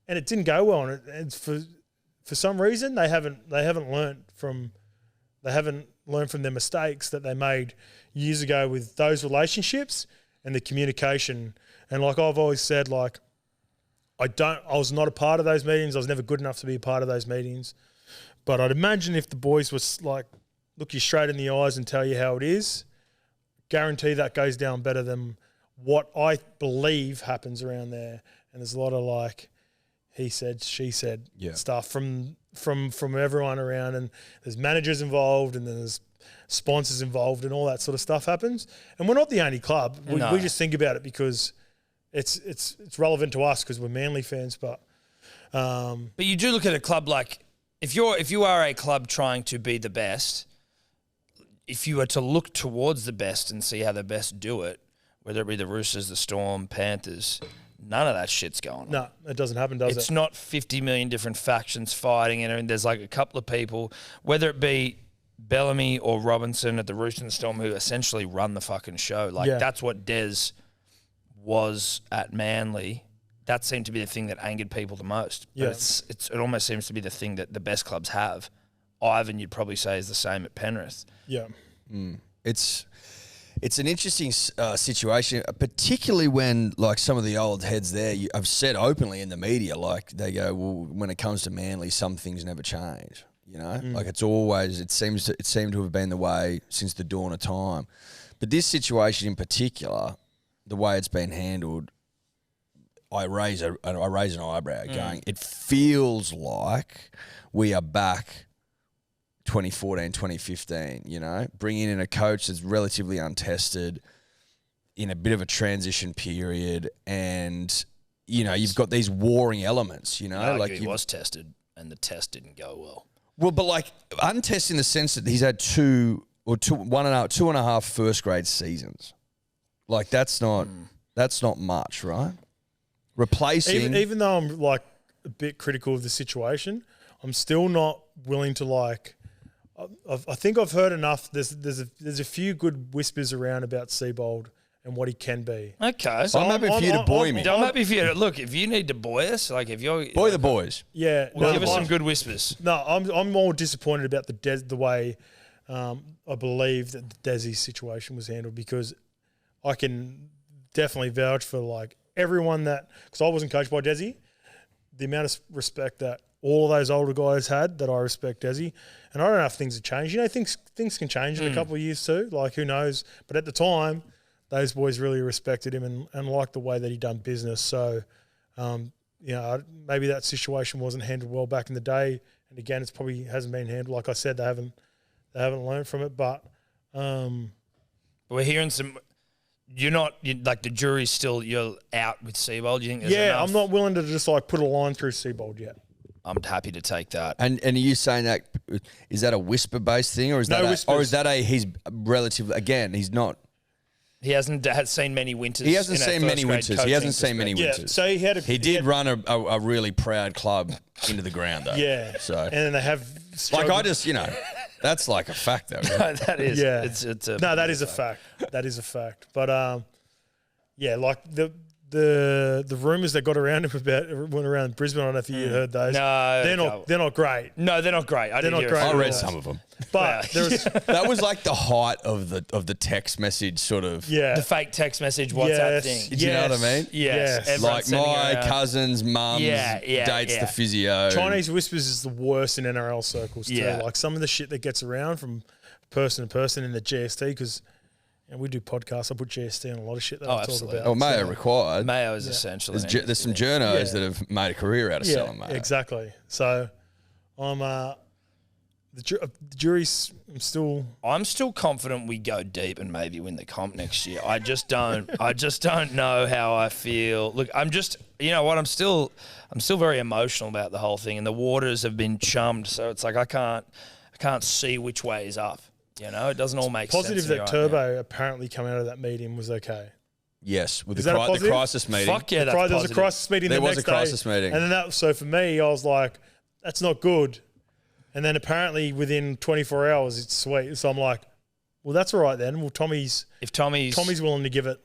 and it didn't go well. And for some reason they haven't learned from their mistakes that they made years ago with those relationships and the communication. And like I've always said, like, I was not a part of those meetings. I was never good enough to be a part of those meetings. But I'd imagine if the boys was like, look you straight in the eyes and tell you how it is, guarantee that goes down better than what I believe happens around there. And there's a lot of, like, he said, she said stuff from everyone around, and there's managers involved, and then there's sponsors involved, and all that sort of stuff happens. And we're not the only club. We just think about it because it's relevant to us because we're Manly fans. But you do look at a club like, if you are a club trying to be the best, if you were to look towards the best and see how the best do it, whether it be the Roosters, the Storm, Panthers, none of that shit's going on. No, it doesn't happen, does it? It's not 50 million different factions fighting, and there's like a couple of people, whether it be Bellamy or Robinson at the Roosters and the Storm, who essentially run the fucking show. Like, that's what Des was at Manly. That seemed to be the thing that angered people the most. But it almost seems to be the thing that the best clubs have. Ivan, you'd probably say, is the same at Penrith. Yeah. It's an interesting situation, particularly when, like, some of the old heads there have said openly in the media, like, they go, well, when it comes to Manly, some things never change. You know, like, it's always, it seemed to have been the way since the dawn of time. But this situation in particular, the way it's been handled, I raise an eyebrow, going, it feels like we are back 2014, 2015, you know, bringing in a coach that's relatively untested in a bit of a transition period, and, you know, you've got these warring elements, you know. Like, he was tested and the test didn't go well. Well, but, like, untested in the sense that he's had two and a half first grade seasons. Like, that's not much, right? Replacing, even though I'm, like, a bit critical of the situation, I'm still not willing to, like, I think I've heard enough. There's a few good whispers around about Seibold and what he can be. Okay, so I'm happy for you to buoy me. I'm happy for you to look. If you need to buoy us, like, if you're buoy the boys, give us some good whispers. No, I'm more disappointed about the way I believe that the Desi situation was handled, because I can definitely vouch for, like, everyone that, because I wasn't coached by Desi, the amount of respect that all of those older guys had, that I respect Desi. And I don't know if things have changed. You know, things can change in a couple of years too. Like, who knows? But at the time, those boys really respected him and liked the way that he done business. So, you know, maybe that situation wasn't handled well back in the day. And again, it's probably hasn't been handled. Like I said, they haven't learned from it. But we're hearing some. Like, the jury's still, you're out with Seibold. Do you think there's enough? I'm not willing to just, like, put a line through Seibold yet. I'm happy to take that. And are you saying that, is that a whisper-based thing, or is that he's relatively, again, he's not. He hasn't seen many winters. He hasn't seen many winters. He hasn't seen many winters. Yeah, so he did run a really proud club into the ground, though. Yeah. So, and then they have like, I just, that's like a fact, though. Right? No, that is. Yeah. That is a fact. That is a fact. But yeah, like the rumours that got around him went around Brisbane. I don't know if you heard those. No, they're not great. No, they're not great. They're not great. I read some of them. But that was like the height of the text message sort of. Yeah. The fake text message WhatsApp thing. Do you know what I mean? Yes. Like my cousin's mum dates the physio. Chinese whispers is the worst in NRL circles too. Yeah. Like some of the shit that gets around from person to person in the GST, because we do podcasts. I put GST on a lot of shit that I talk about. Oh, Mayo required. Mayo is essentially. There's some journos that have made a career out of selling Mayo. Exactly. So I'm the jury's. I'm still confident we go deep and maybe win the comp next year. I just don't know how I feel. Look, I'm just, you know what? I'm still very emotional about the whole thing, and the waters have been chummed. So it's like I can't see which way is up. You know, it doesn't all make sense. Positive that Turbo apparently coming out of that meeting was okay. Yes, with the crisis meeting. Fuck yeah, that's positive. There was a crisis meeting. There was a crisis meeting, and then so for me, I was like, that's not good. And then apparently within 24 hours, it's sweet. So I'm like, well, that's all right then. Well, Tommy's willing to give it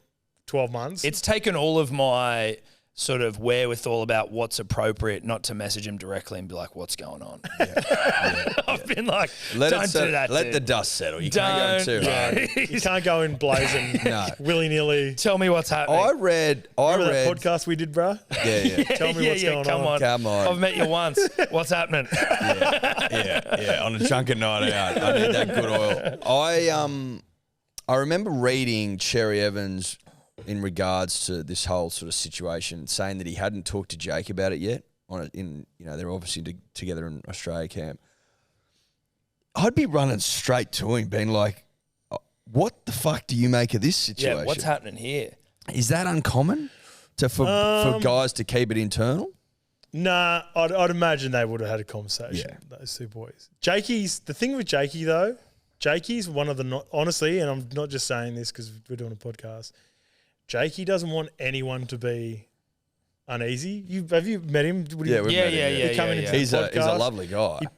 12 months. It's taken all of my sort of wherewithal about what's appropriate not to message him directly and be like, what's going on? I've been like, don't do that, Let the dust settle. You can't go too hard. You can't go in blazing willy-nilly. Tell me what's happening. I read that podcast we did, bro? Yeah. Tell me what's going on. Come on. I've met you once. What's happening? Yeah. On a chunker night out. I need that good oil. I remember reading Cherry Evans in regards to this whole sort of situation, saying that he hadn't talked to Jake about it yet. They're obviously together in Australia camp. I'd be running straight to him, being like, "What the fuck do you make of this situation? Yeah, what's happening here? Is that uncommon for guys to keep it internal?" Nah, I'd imagine they would have had a conversation. Those two boys. The thing with Jakey though, Jakey's one of the honestly, and I'm not just saying this because we're doing a podcast. Jakey doesn't want anyone to be uneasy. Have you met him? Yeah. He's a lovely guy. He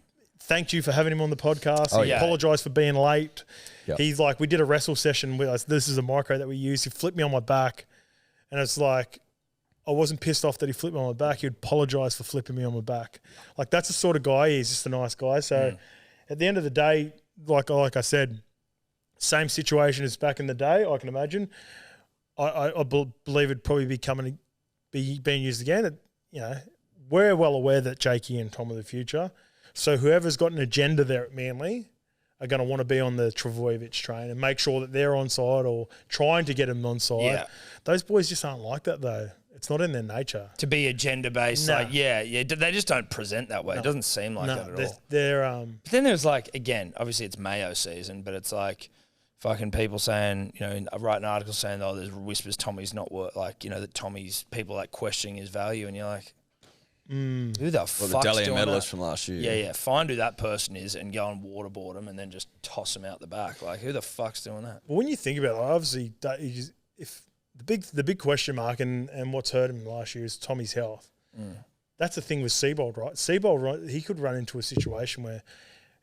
thanked you for having him on the podcast. He apologised for being late. Yep. He's like, we did a wrestle session with us. This is a micro that we use. He flipped me on my back, and it's like, I wasn't pissed off that he flipped me on my back. He'd apologise for flipping me on my back. Like, that's the sort of guy he is, just a nice guy. So at the end of the day, like I said, same situation as back in the day, I can imagine. I believe it'd probably be being used again. We're well aware that Jakey and Tom are the future. So whoever's got an agenda there at Manly are going to want to be on the Travojevic train and make sure that they're on side or trying to get them on side. Yeah. Those boys just aren't like that though. It's not in their nature. To be agenda-based, they just don't present that way. No. It doesn't seem like that at all. But then there's like, again, obviously it's Mayo season, but it's like fucking people saying, writing articles saying, oh, there's whispers Tommy's not that Tommy's people like questioning his value, and you're like, who the fuck's the Dalian doing medalist that? from last year. Yeah. Find who that person is and go and waterboard them and then just toss them out the back. Like, who the fuck's doing that? Well, when you think about it, obviously, if the big question mark and what's hurt him last year is Tommy's health. That's the thing with Seibold, right? Seibold, he could run into a situation where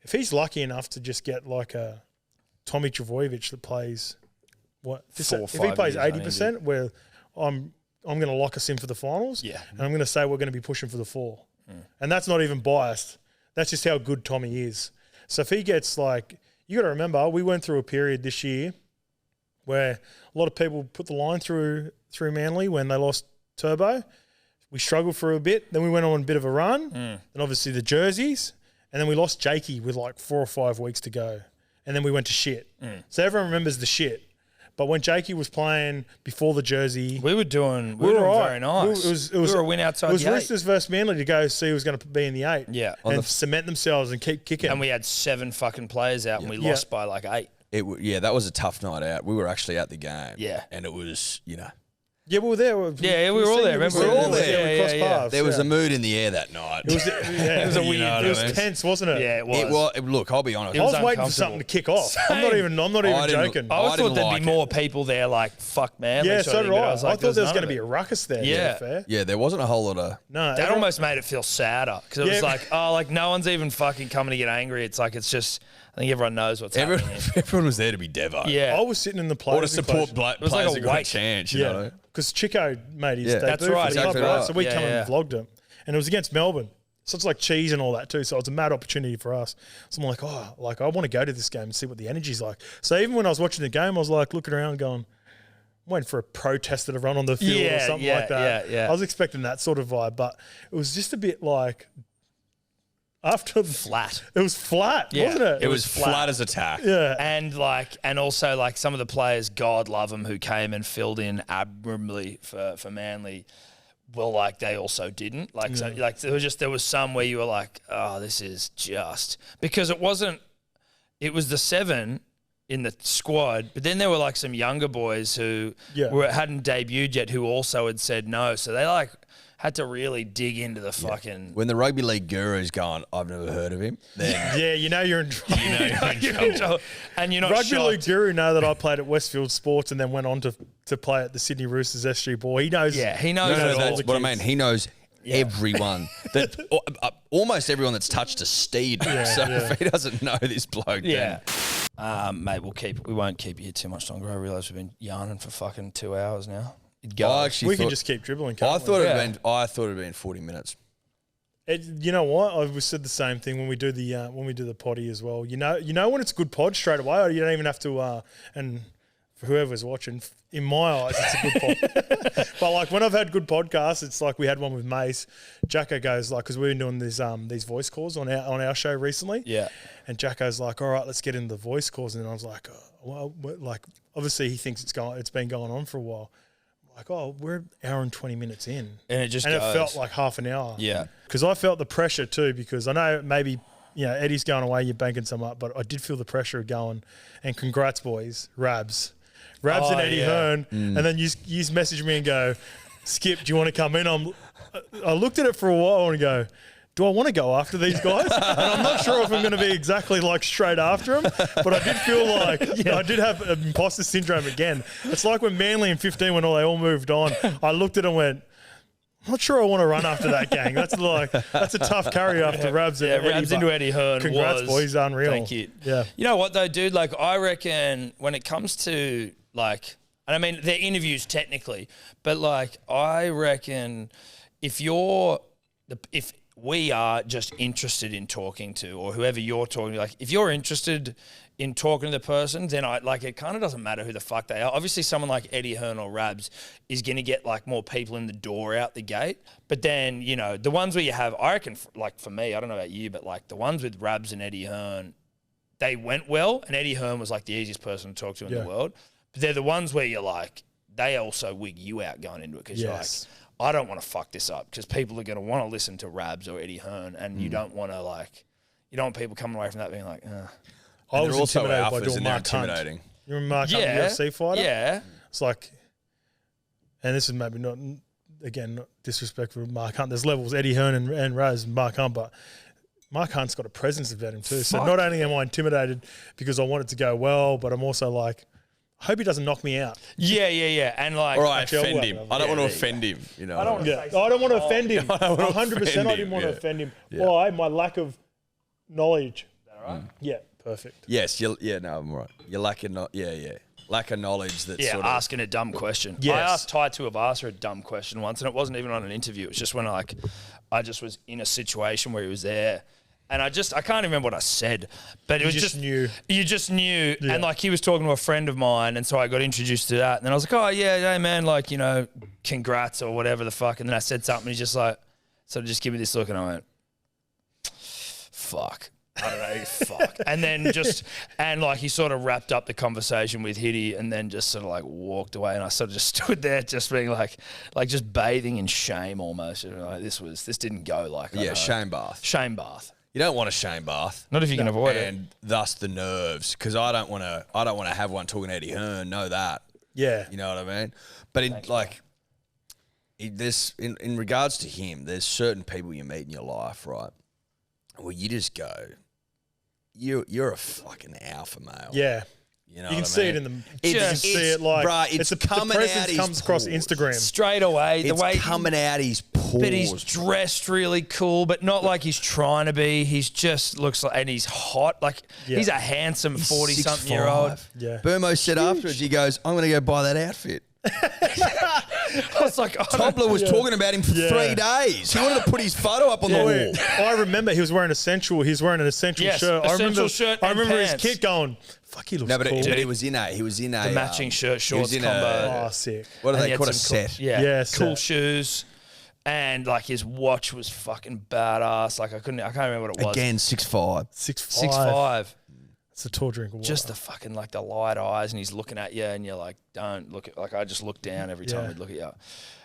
if he's lucky enough to just get like a Tommy Travojevic that plays if he plays 80%, where I'm going to lock us in for the finals, and I'm going to say we're going to be pushing for the 4, and that's not even biased. That's just how good Tommy is. So if he gets you got to remember, we went through a period this year where a lot of people put the line through Manly when they lost Turbo. We struggled for a bit, then we went on a bit of a run, and obviously the jerseys, and then we lost Jakey with 4 or 5 weeks to go. And then we went to shit. So everyone remembers the shit. But when Jakey was playing before the jersey, we were doing very nice. We were a win outside the 8. It was Roosters versus Manly to go see who was going to be in the 8. Yeah. And cement themselves and keep kicking. And we had 7 fucking players out and we lost by 8. That was a tough night out. We were actually at the game. Yeah. And it was, Yeah, we were there. Yeah, we were all there. Remember? We were all there. We crossed paths. There was a mood in the air that night. It was, it was a weird. It was tense, wasn't it? Yeah, it was. Look, I'll be honest. I was waiting for something to kick off. I'm not even joking. I always thought there'd be more people there, like, fuck man. Yeah, so did I. I thought there was going to be a ruckus there. Yeah. Yeah, there wasn't a whole lot of... No. That almost made it feel sadder because it was like, no one's even fucking coming to get angry. It's like, it's just... I think everyone knows what's happening. Everyone was there to be Devo. Yeah. I was sitting in the players' Or to support players was like a that got a wake. chance, you know? Because Chico made his debut. That's right. For the club, Exactly right. So we come and vlogged him. And it was against Melbourne. So it's like cheese and all that too. So it's a mad opportunity for us. So I'm like, I want to go to this game and see what the energy's like. So even when I was watching the game, I was like looking around going, I'm waiting for a protester to run on the field or something like that. Yeah. I was expecting that sort of vibe, but it was just a bit like... Flat. It was flat, wasn't it? It was flat as a tack. Yeah. And also like some of the players, God love them, who came and filled in admirably for Manly. Well, like they also didn't. Like so, like there was some where you were like, oh, this is just because it was the 7 in the squad, but then there were like some younger boys who hadn't debuted yet who also had said no. So they like had to really dig into the fucking... When the rugby league guru's gone, I've never heard of him. Then you know you're in trouble. you're in trouble. And you're not Rugby shocked. league guru know that I played at Westfield Sports and then went on to play at the Sydney Roosters SG Ball. He knows. Yeah, he knows. No, all that's the what I kids. mean. He knows everyone. That almost everyone that's touched a steed. If he doesn't know this bloke, Yeah. Mate, we won't keep you here too much longer. I realise we've been yarning for fucking 2 hours now. We can just keep dribbling. I thought it'd been 40 minutes. You know what? I said the same thing when we do the potty as well. You know when it's a good pod straight away, or you don't even have to. And for whoever's watching, in my eyes, it's a good pod. But like when I've had good podcasts, it's like we had one with Mace. Jacko goes like, because we've been doing these voice calls on our show recently. Yeah. And Jacko's like, all right, let's get into the voice calls, and then I was like, like obviously he thinks it's been going on for a while. Like, we're an hour and 20 minutes in. And it it felt like half an hour. Yeah. Because I felt the pressure too, because I know maybe, Eddie's going away, you're banking some up, but I did feel the pressure of going, and congrats, boys, Rabs and Eddie Hearn. And then you message me and go, Skip, do you want to come in? I looked at it for a while and go, do I want to go after these guys? And I'm not sure if I'm going to be exactly like straight after them, but I did feel like I did have imposter syndrome again. It's like when Manly in 15, when they all moved on, I looked at it and went, I'm not sure I want to run after that gang. That's a tough carry after Rabs and Eddie. Rabs into Eddie Hearn. Congrats, boys, unreal. Thank you. Yeah. You know what though, dude? Like I reckon when it comes to like, and I mean they're interviews technically, but like I reckon if we are just interested in talking to, or whoever you're talking to, like if you're interested in talking to the person, then it kind of doesn't matter who the fuck they are. Obviously someone like Eddie Hearn or Rabs is going to get like more people in the door out the gate. But then, the ones where you have, I reckon like for me, I don't know about you, but like the ones with Rabs and Eddie Hearn, they went well, and Eddie Hearn was like the easiest person to talk to in the world. But they're the ones where you're like, they also wig you out going into it because you're like, I don't want to fuck this up because people are going to want to listen to Rabs or Eddie Hearn, and you don't want people coming away from that being like, I was also intimidated by alphas doing and they're Mark Hunt. intimidating. You remember Mark Hunt, the UFC fighter? Yeah. It's like, and this is maybe not disrespectful to Mark Hunt. There's levels, Eddie Hearn and Raz and Mark Hunt, but Mark Hunt's got a presence about him too. So not only am I intimidated because I want it to go well, but I'm also like, I hope he doesn't knock me out. Yeah. And like, Or I offend him. I don't want to offend him. I don't want to offend him. 100% I didn't want to offend him. Why? My lack of knowledge. Is that right? Yeah, perfect. Yes, I'm right. You're lacking, lack of knowledge that's sort of... asking a dumb question. Yes. I asked Ty Tuivasa a dumm question once, and it wasn't even on an interview. It was just when I just was in a situation where he was there. And I can't remember what I said, but it was just knew. You just knew. Yeah. And like he was talking to a friend of mine, and so I got introduced to that. And then I was like, oh yeah, hey man, like, congrats or whatever the fuck. And then I said something, and he just like, sort of just give me this look, and I went, fuck. I don't know, fuck. And then he sort of wrapped up the conversation with Hitty and then just sort of like walked away, and I sort of just stood there just being like just bathing in shame almost. Like this didn't go like shame bath. Shame bath. You don't want a shame bath. Not if you can avoid it. And thus the nerves, because I don't want to have one talking to Eddie Hearn, know that. Yeah. You know what I mean? But in regards to him, there's certain people you meet in your life, right? Where you just go, you're a fucking alpha male. Yeah. You know, You can see it in the. You can see it it's the coming presence out his comes across pores. Instagram. Straight away, It's the way coming out his pores. but he's dressed really cool, but not like he's trying to be. He's just looks like, and he's hot. Like he's a handsome 40-something-year-old. Yeah. Burmo said afterwards, he goes, "I'm going to go buy that outfit." I was like, Tobler was talking about him for 3 days. He wanted to put his photo up on the wall. I remember he was wearing essential. He was wearing an essential shirt. Essential shirt. I and remember pants. his kid going, "Fuck, he looks No, but cool." he was in a The matching shirt, shorts in combo. Oh, sick. What do And they he had call it? some Set. Yeah, cool set. shoes, and like his watch was fucking badass. Like I can't remember what it was. Again, 6'5". 6'5". 6'5". It's a tall drink of water. Just the fucking like the light eyes, and he's looking at you, and you're like, don't look at. Like I just look down every time he'd look at you.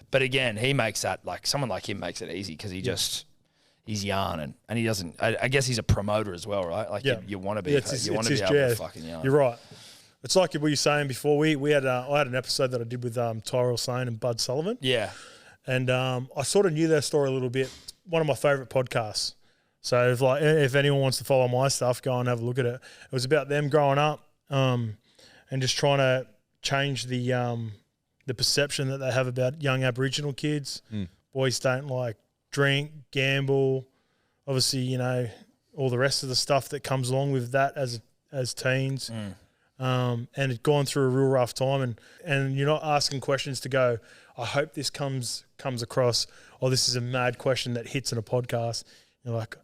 But again, he makes that like someone like him makes it easy because he just. He's yarning, and he doesn't. I guess he's a promoter as well, right? Like you want to be, you want to be able to fucking yarn. You're right. It's like what you were saying before. We had I had an episode that I did with Tyrell Sane and Bud Sullivan. Yeah, and I sort of knew their story a little bit. One of my favourite podcasts. So if anyone wants to follow my stuff, go and have a look at it. It was about them growing up, and just trying to change the perception that they have about young Aboriginal kids. Boys don't like drink, gamble, obviously, you know, all the rest of the stuff that comes along with that as teens. And it's gone through a real rough time, and you're not asking questions to go, I hope this comes across, or this is a mad question that hits in a podcast. You're like,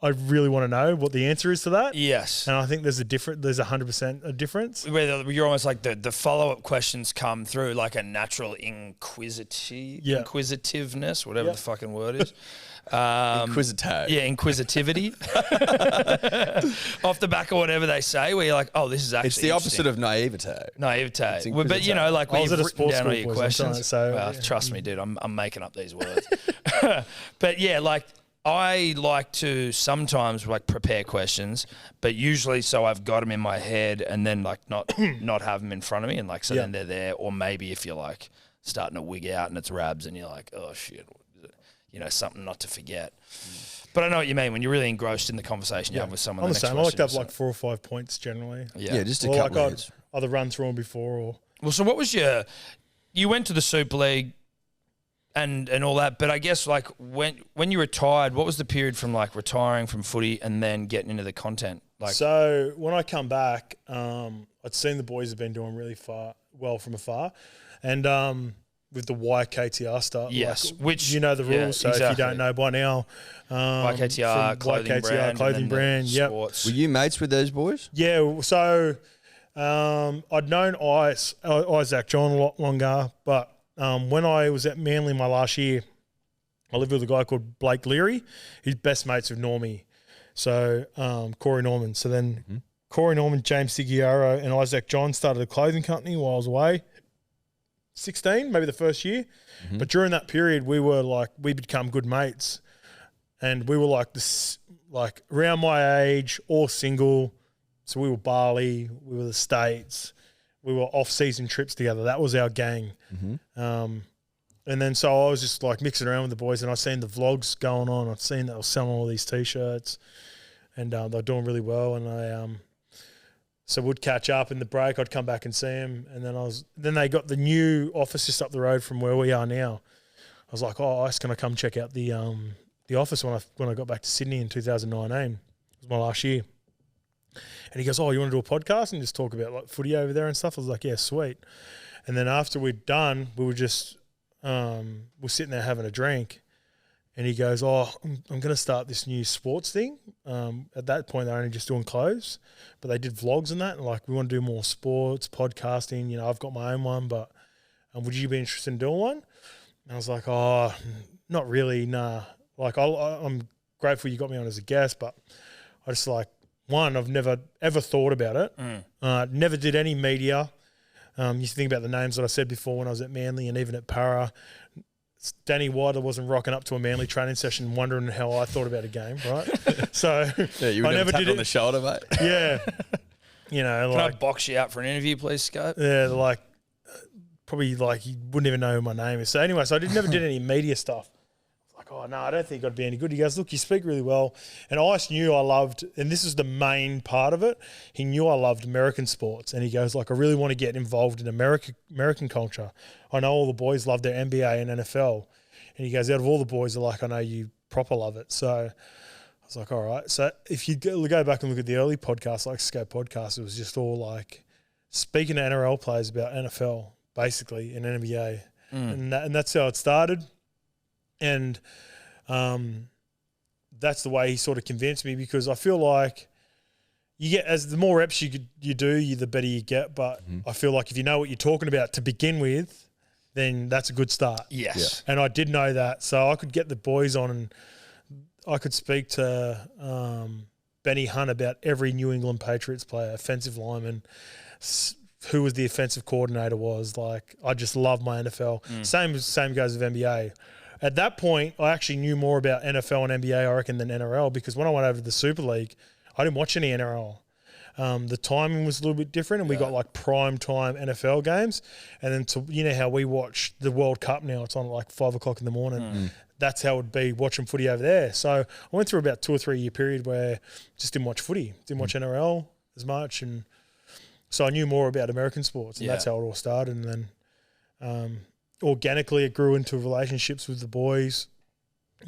I really want to know what the answer is to that. Yes. And I think there's 100% a difference. Where you're almost like the follow-up questions come through like a natural inquisitiveness, whatever the fucking word is. Inquisitive. Yeah, inquisitivity. Off the back of whatever they say, where you're like, oh, this is actually It's the opposite of naivete. Naivete. Well, but, you know, like when I was you've at a written sports down all school, your boys, questions. so, trust me, dude, I'm making up these words. But, yeah, like I like to sometimes like prepare questions, but usually so I've got them in my head and then like not have them in front of me, and like so then they're there. Or maybe if you're like starting to wig out and it's Rabs and you're like, oh shit, you know, something not to forget. But I know what you mean when you're really engrossed in the conversation you have with someone. I'm the same. I like to have like 4 or 5 points generally. Yeah, just a Or couple like of years. I'd either run through them before or. Well, so what was you went to the Super League and all that, but I guess like when you retired, what was the period from like retiring from footy and then getting into the content? Like, so when I come back, I'd seen the boys have been doing really well from afar, and with the YKTR stuff. Yes, like, which you know the rules. So if you don't know by now, YKTR clothing brand. Yep. Sports. Were you mates with those boys? Yeah. So I'd known Isaac John a lot longer, but when I was at Manly my last year, I lived with a guy called Blake Leary. He's best mates with Normie. So Corey Norman. So then Corey Norman, James Sigiaro, and Isaac John started a clothing company while I was away. 16, maybe the first year. But during that period, we become good mates. And we were like this, like around my age, all single. So we were Bali, we were the States, we were off-season trips together. That was our gang. And then so I was just like mixing around with the boys, and I seen the vlogs going on. I'd seen that I was selling all these T-shirts, and they were doing really well. And I so we'd catch up in the break. I'd come back and see them, and then they got the new office just up the road from where we are now. I was like, oh, Ice, can I come check out the office when I got back to Sydney in 2019? It was my last year. And he goes, oh, you want to do a podcast and just talk about like footy over there and stuff? I was like, yeah, sweet. And then after we'd done, we were just we're sitting there having a drink, and he goes, oh, I'm going to start this new sports thing. At that point, they're only just doing clothes, but they did vlogs and that. And like, we want to do more sports, podcasting. You know, I've got my own one, but would you be interested in doing one? And I was like, oh, not really, nah. Like, I'm grateful you got me on as a guest, but I just like, one, I've never ever thought about it. Never did any media. You think about the names that I said before when I was at Manly and even at Para. Danny Wilder wasn't rocking up to a Manly training session wondering how I thought about a game, right? So You were I never did on the shoulder, mate. Yeah. You know, Can like I box you out for an interview, please, Scope? yeah, like probably like he wouldn't even know who my name is. So anyway, so never did any media stuff. Like, oh, no, I don't think I'd be any good. He goes, look, you speak really well. And Ice knew I loved, and this is the main part of it, he knew I loved American sports. And he goes, like, I really want to get involved in American culture. I know all the boys love their NBA and NFL. And he goes, out of all the boys, they're like, I know you proper love it. So I was like, all right. So if you go back and look at the early podcasts, like Scope Podcast, it was just all like speaking to NRL players about NFL, basically, and NBA. And that's how it started. And that's the way he sort of convinced me, because I feel like you get, as the more reps you do, the better you get. But I feel like if you know what you're talking about to begin with, then that's a good start. Yes. Yeah. And I did know that. So I could get the boys on and I could speak to Benny Hunt about every New England Patriots player, offensive lineman, who was the offensive coordinator was. Like, I just love my NFL. Same goes with NBA. At that point, I actually knew more about NFL and NBA, I reckon, than NRL, because when I went over to the Super League, I didn't watch any NRL. The timing was a little bit different, and we got like prime time NFL games. And then you know how we watch the World Cup now, it's on at like 5 o'clock in the morning. That's how it would be watching footy over there. So I went through about 2 or 3 year period where I just didn't watch footy, didn't watch NRL as much. And so I knew more about American sports, and that's how it all started. And then organically it grew into relationships with the boys.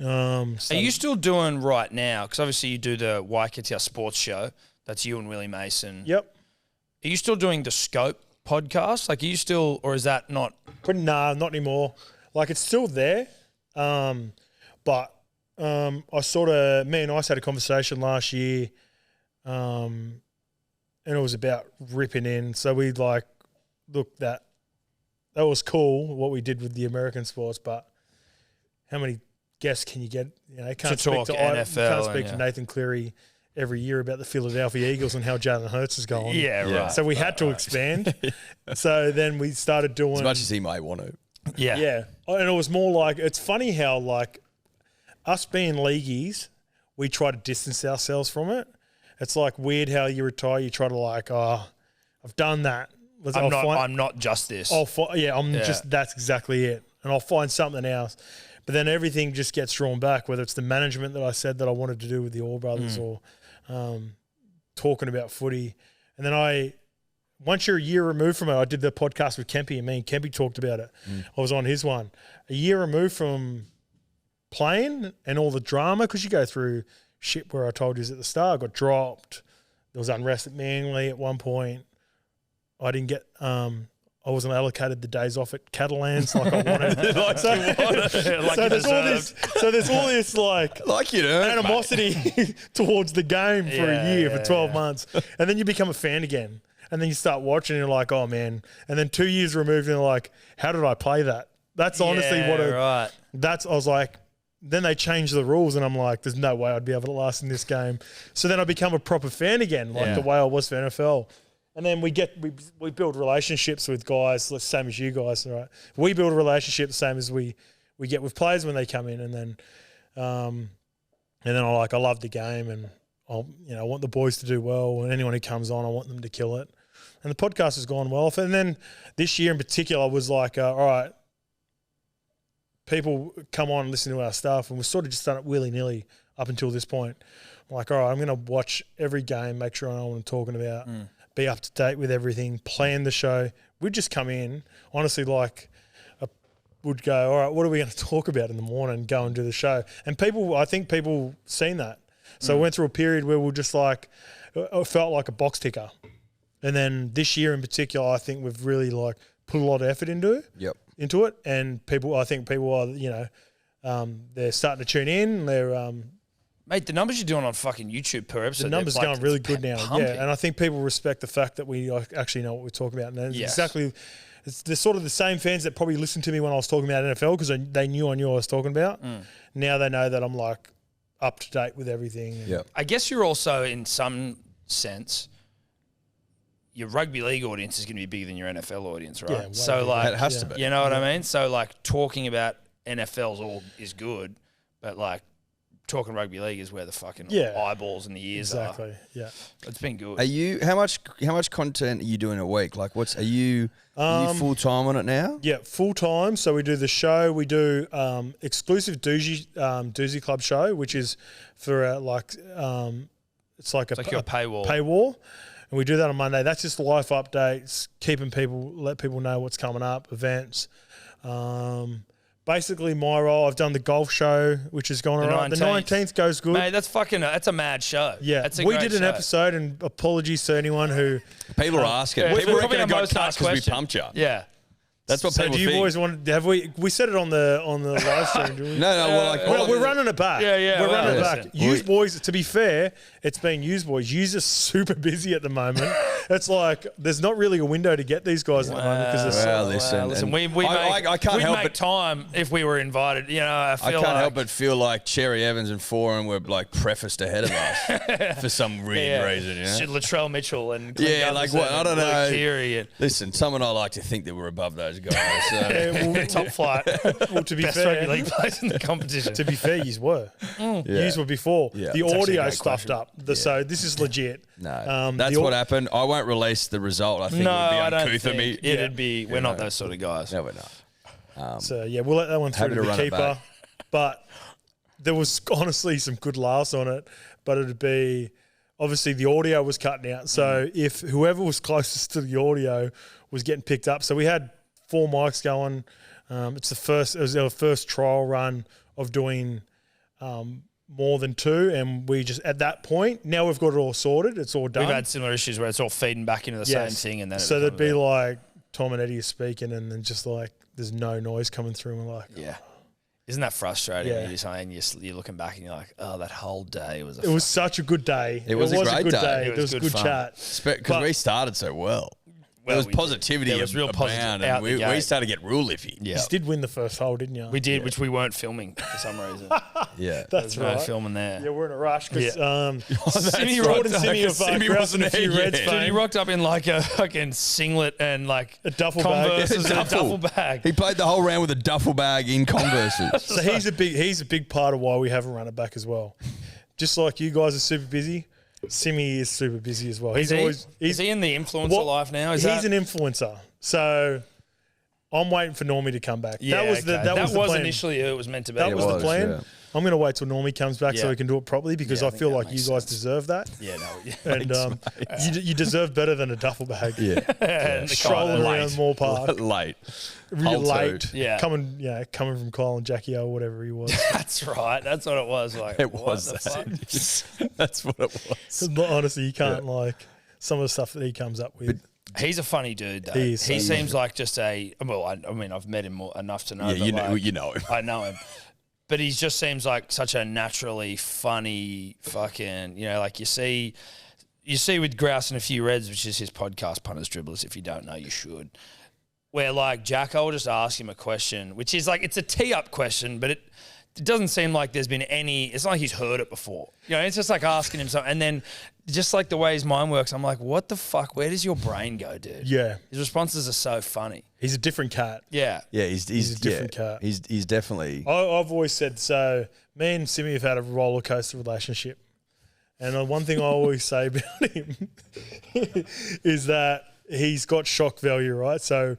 Are you still doing right now? Because obviously you do the YKTR sports show. That's you and Willie Mason. Yep. Are you still doing the Scope podcast? Like, are you still, or is that not? Nah, not anymore. Like, it's still there. But I sort of, me and Ice had a conversation last year, and it was about ripping in. So we like, look, that was cool what we did with the American sports, but how many guests can you get? You know, To talk NFL, can't speak to Nathan Cleary every year about the Philadelphia Eagles and how Jalen Hurts is going. Yeah, right. So we had to expand. So then we started doing, as much as he might want to. Yeah. Yeah. And it was more like, it's funny how like us being leagueies, we try to distance ourselves from it. It's like weird how you retire, you try to like, oh, I've done that. I'm not just this. That's exactly it. And I'll find something else. But then everything just gets drawn back, whether it's the management that I said that I wanted to do with the All Brothers or talking about footy. And then once you're a year removed from it, I did the podcast with Kempy, and me and Kempy talked about it. I was on his one. A year removed from playing and all the drama, because you go through shit where I told you at the start, I got dropped. There was unrest at Manly at one point. I didn't get I wasn't allocated the days off at Catalans like I wanted. There's all this like animosity towards the game for a year, for 12 months. And then you become a fan again. And then you start watching and you're like, oh man. And then 2 years removed and you're like, how did I play that? That's honestly I was like, then they changed the rules and I'm like, there's no way I'd be able to last in this game. So then I become a proper fan again, like the way I was for NFL. And then we build relationships with guys, the same as you guys, right? We build a relationship the same as we get with players when they come in, and then I love the game, and I want the boys to do well, and anyone who comes on, I want them to kill it. And the podcast has gone well. And then this year in particular was like, all right, people come on and listen to our stuff, and we've sort of just done it willy-nilly up until this point. I'm like, all right, I'm going to watch every game, make sure I know what I'm talking about. Be up to date with everything, plan the show. We'd just come in, honestly, like, would go, all right, what are we going to talk about in the morning? Go and do the show. And I think people seen that. So we went through a period where we were just like, it felt like a box ticker. And then this year in particular, I think we've really like put a lot of effort into it. And I think people are, they're starting to tune in. They're, mate, the numbers you're doing on fucking YouTube per episode, the numbers are going really good now. Pumping. Yeah, and I think people respect the fact that we actually know what we're talking about. And they're sort of the same fans that probably listened to me when I was talking about NFL because they knew I was talking about. Now they know that I'm like up to date with everything. Yeah. I guess you're also, in some sense, your rugby league audience is going to be bigger than your NFL audience, right? Yeah, so like, it has to be. You know what I mean? So like talking about NFL's is good, but like talking rugby league is where the fucking eyeballs and the ears exactly. are. Yeah, it's been good. Are you how much content are you doing a week? Like, are you full time on it now? Yeah, full time. So we do the show. We do exclusive Doozy Club show, which is for it's like your paywall. Paywall. And we do that on Monday. That's just life updates, let people know what's coming up, events. Basically, my role, I've done the golf show, which has gone around. The 19th goes good. Mate, that's a mad show. Yeah, we did an episode, and apologies to anyone who... People are asking. People reckon it got cut because we pumped you. Yeah. That's what people think. So do you boys want? Have we said it on the live stream? Did we? No. We're running it back. Yeah. We're running it back. Used boys. To be fair, it's been used boys. Used are super busy at the moment. It's like there's not really a window to get these guys at the moment because listen. We make time if we were invited. You know, I can't help but feel like Cherry Evans and Foran were like prefaced ahead of us for some weird reason. You know? Latrell Mitchell and I don't know. Keary Listen, someone I like to think that we're above those guys. Top flight. Well, to be best fair, rugby league players in the competition. To be fair, yous were. Yous were before. Yeah. The audio stuffed up. So this is legit. No, that's what happened. I won't release the result. I think it would be uncouth of me. It'd be. We're not those sort of guys. No, we're not. So we'll let that one through to the keeper. But there was honestly some good laughs on it. But it'd be obviously the audio was cutting out. So if whoever was closest to the audio was getting picked up, so we had 4 mics going. It was our first trial run of doing more than 2, and we just at that point now we've got it all sorted. It's all done. We've had similar issues where it's all feeding back into the same thing, and then so there'd be like Tom and Eddie are speaking, and then just like there's no noise coming through, and we're like, Isn't that frustrating? Yeah. You're looking back and you're like, oh, that whole day was. It was such a good day. It was a great day. There was good chat because we started so well. There was positivity abound, and we started to get real iffy. Yeah. You did win the first hole, didn't you? We did, which we weren't filming for some reason. That's right. No filming there. Yeah, we're in a rush because Simi wasn't a few Reds. Dude, he rocked up in like a fucking singlet and like a duffel bag. A duffel bag. He played the whole round with a duffel bag in Converses. So he's a big part of why we haven't run it back as well. Just like you guys are super busy. Simi is super busy as well. Is he in the influencer life now? He's an influencer. So I'm waiting for Normie to come back. Yeah, that was initially who it was meant to be. That was the plan. Yeah. I'm going to wait till Normie comes back so we can do it properly because I feel like you guys deserve that. Yeah, no. And you deserve better than a duffel bag. Yeah. And strolling around Moore Park. Late. Really late. Yeah. Coming from Kyle and Jackie O, whatever he was. That's right. That's what it was. Like, it was that. That's what it was. Honestly, you can't some of the stuff that he comes up with. But he's a funny dude, though. He seems like just I've met him enough to know. Yeah, you know him. I know him. But he just seems like such a naturally funny fucking, like you see with Grouse and a Few Reds, which is his podcast, Punters Dribblers. If you don't know, you should. Where like Jacko will just ask him a question, which is like, it's a tee-up question, but it doesn't seem like there's been it's not like he's heard it before. It's just like asking him something. And then just like the way his mind works, I'm like, what the fuck? Where does your brain go, dude? Yeah. His responses are so funny. He's a different cat. Yeah. Yeah, he's a different cat. He's definitely... I've always said, so me and Simi have had a roller coaster relationship. And one thing I always say about him is that he's got shock value, right? So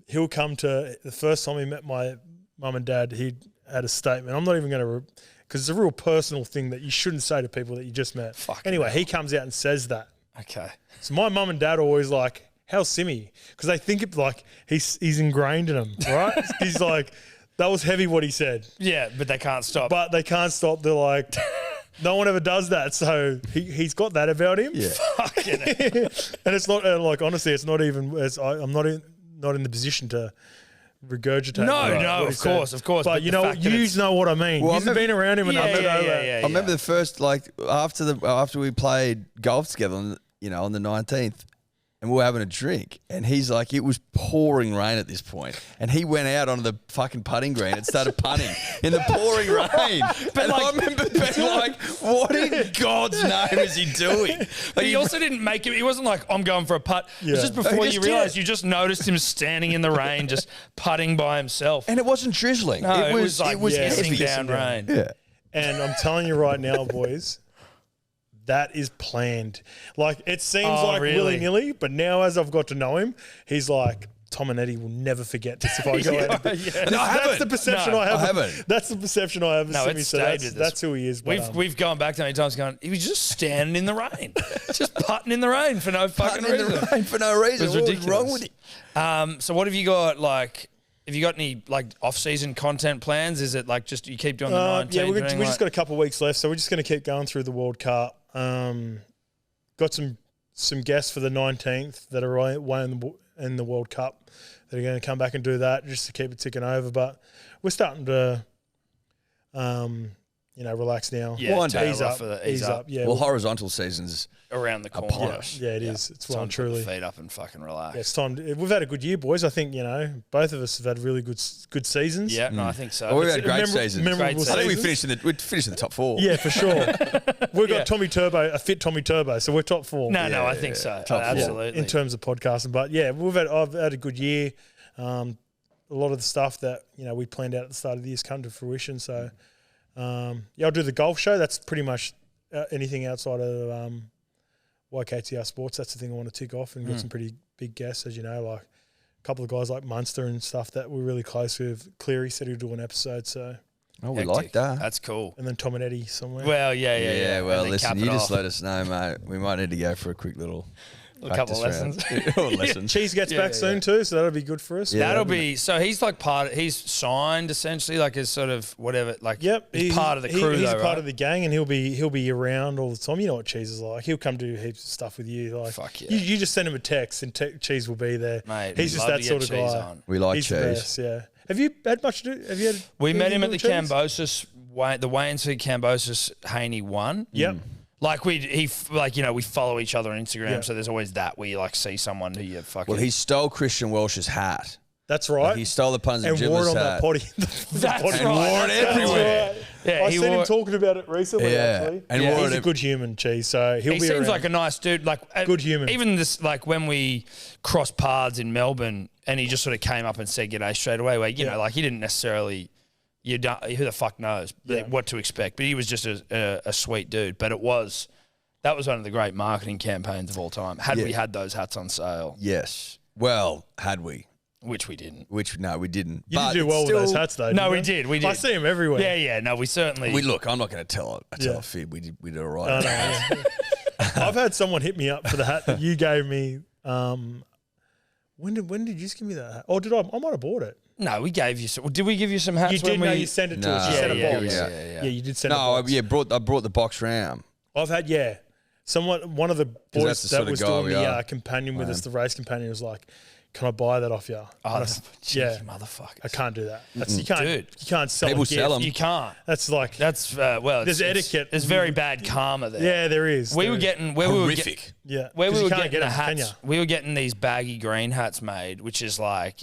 he'll come to... The first time he met my mum and dad, he had a statement. I'm not even going to... Because it's a real personal thing that you shouldn't say to people that you just met. Anyway, he comes out and says that. Okay. So my mum and dad are always like, how's Simi? Because they think it like he's ingrained in them, right? He's like, that was heavy what he said. Yeah, but they can't stop. But they can't stop. They're like, no one ever does that. So he's got that about him. Yeah. Fucking and it's not like, honestly, it's not even, I'm not in the position to regurgitate. No, of course. But you know, you know what I mean. Well, You've been around him enough to know that. I remember the first, after we played golf together on the 19th, and we were having a drink, and he's like, it was pouring rain at this point, and he went out onto the fucking putting green and started putting in the pouring rain. But I remember being like, what in God's name is he doing? But he also didn't make it. He wasn't like, I'm going for a putt. Yeah. It was just before you realised, you just noticed him standing in the rain, just putting by himself. And it wasn't drizzling. No, it was hissing down rain. Yeah. And I'm telling you right now, boys, that is planned. Like, it seems like really? willy-nilly, but now as I've got to know him, he's like, Tom and Eddie will never forget this if I go out. That's the perception I have. I haven't. That's the perception I have. No, it's stayed with us. That's who he is. But, We've gone back to many times going, he was just standing in the rain. Just putting in the rain for no fucking reason. In the rain for no reason. It was What ridiculous. was wrong with it? So what have you got, like, have you got any, like, off-season content plans? Is it, like, just you keep doing the 19th? Yeah, we just got a couple of weeks left, so we're just going to keep going through the World Cup. Got some guests for the 19th that are away in the World Cup that are going to come back and do that just to keep it ticking over. But we're starting to, relax now. Yeah, ease up. Yeah, Well, horizontal seasons around the corner. upon us. yeah, it is. It's well Time and to put truly. the feet up and fucking relax. Yeah, it's time. We've had a good year, boys. I think both of us have had really good seasons. Yeah, no, I think so. Oh, we've had great Memorable seasons. memorable I think we seasons. finished in the top 4. Yeah, for sure. We've got Yeah. Tommy Turbo, a fit Tommy Turbo, so we're top 4. No, I think so. Top four. Absolutely. in terms of podcasting. But yeah, I've had a good year. A lot of the stuff that we planned out at the start of the year's come to fruition. So I'll do the golf show. That's pretty much anything outside of YKTR Sports. That's the thing I want to tick off and get some pretty big guests, as you know, like a couple of guys like Munster and stuff that we're really close with. Cleary said he'll do an episode. So Oh, we Hectic. like that. That's cool. and then Tom and Eddie somewhere. Well, yeah. Yeah, And well, then listen, cap you it just off. let us know, mate. We might need to go for a quick little A couple practice lessons. round. Or lessons. Cheese gets back soon too, so that'll be good for us. Yeah. That'll be so. He's like he's signed essentially, like as sort of whatever. Like, Yep, he's part of the crew. He's though, a part right? of the gang, and he'll be around all the time. You know what Cheese is like. He'll come do heaps of stuff with you. Like, Fuck yeah. you just send him a text, and Cheese will be there. Mate, he's we'd just love that to sort get of Cheese guy. on. We like He's the cheese. best. Yeah. Have you had much to do? Have you had? We met him at the anything with Cambosis, Cheese? the Waynesford Cambosis Haney one. Yep. Like we follow each other on Instagram, Yeah. so there's always that where you like see someone who you fucking. Well, he stole Christian Welsh's hat. That's right. He stole the puns and and wore it Gibber's on that hat. potty. That's And wore it everywhere. Right. Yeah, I he seen wore- him talking about it recently. Yeah, Actually, and Yeah. wore he's it a good human, Cheese. So he'll he be seems around. like a nice dude. Like Good human. Even this, like when we crossed paths in Melbourne, and he just sort of came up and said g'day straight away. Where you know, like he didn't necessarily. Who the fuck knows what to expect? But he was just a sweet dude. But that was one of the great marketing campaigns of all time. Had we had those hats on sale, Yes. Well, had we? which we didn't. No, we didn't. You But did do well it's with those still- hats, though. No, didn't you? we did. I see him everywhere. Yeah. No, we certainly. We look. I'm not going to tell Yeah. a fib. We did all right. I know, yeah. I've had someone hit me up for the hat that you gave me. When did you give me that hat? Or did I? I might have bought it. No, we gave you some. Did we give you some hats? You did. when No, we, you sent it to No. us. You sent a Yeah, box. yeah. Yeah, you did send a No, box. I brought the box round. I've had one of the that's boys the that sort of was guy doing we the are. companion with us, the race companion, was like, "Can I buy that off you?" Oh, And I that's said, cheeky motherfuckers. I can't do that. That's, you can't. Dude. You can't sell. People a gift. sell 'em. You can't. That's like. That's There's etiquette. There's very bad karma there. Yeah, there is. we There were is. getting where we were Horrific. Yeah, where 'Cause we you were can't getting get the 'em, can hats. ya? We were getting these baggy green hats made, which is like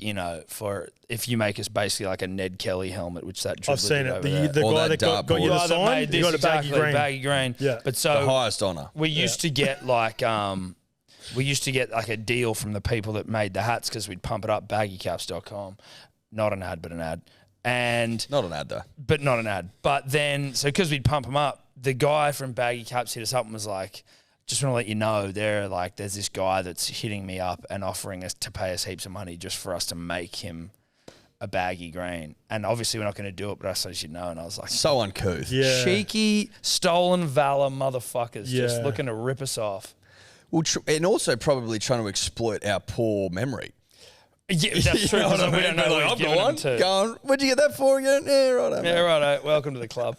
for if you make us basically like a Ned Kelly helmet, which that I've seen it. over there. The Or guy that that got you dartboard. the Guy that sign, made you this got a baggy exactly, green. baggy green. Yeah. But The so highest honour. we used to get like a deal from the people that made the hats because we'd pump it up baggycaps.com. Not an ad, but an ad. And Not an ad though. but not an ad. But then, so because we'd pump them up, the guy from Baggy Caps hit us up and was like, just want to let you know, there's this guy that's hitting me up and offering us to pay us heaps of money just for us to make him a baggy green. And obviously we're not going to do it, but I said you should know. And I was like, So uncouth. Yeah. cheeky, stolen valor motherfuckers just Yeah. looking to rip us off. Well, and also probably trying to exploit our poor memory. Yeah, that's true. You know what I We mean? don't know Like, what I've we've given got them one. to. Going, where'd you get that for again? Yeah, right. Yeah, right. Welcome to the club.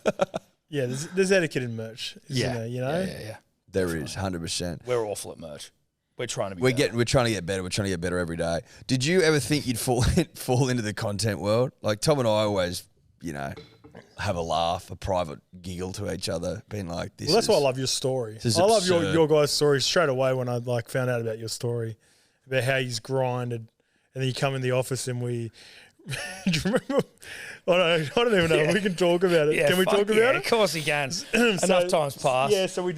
Yeah, there's etiquette in merch, isn't there? You know. Yeah. There is 100%. We're awful at merch. We're trying to be We're better. trying to get better. We're trying to get better every day. Did you ever think you'd fall into the content world? Like Tom and I always, have a laugh, a private giggle to each other, being like, "This." Well, that's is, why I love your story. is I love absurd. your guys' story straight away when I found out about your story, about how he's grinded, and then you come in the office and we. Do you remember I don't even know if we can talk about it. Can we talk about it? Of course he can. Enough time's passed. Yeah, so we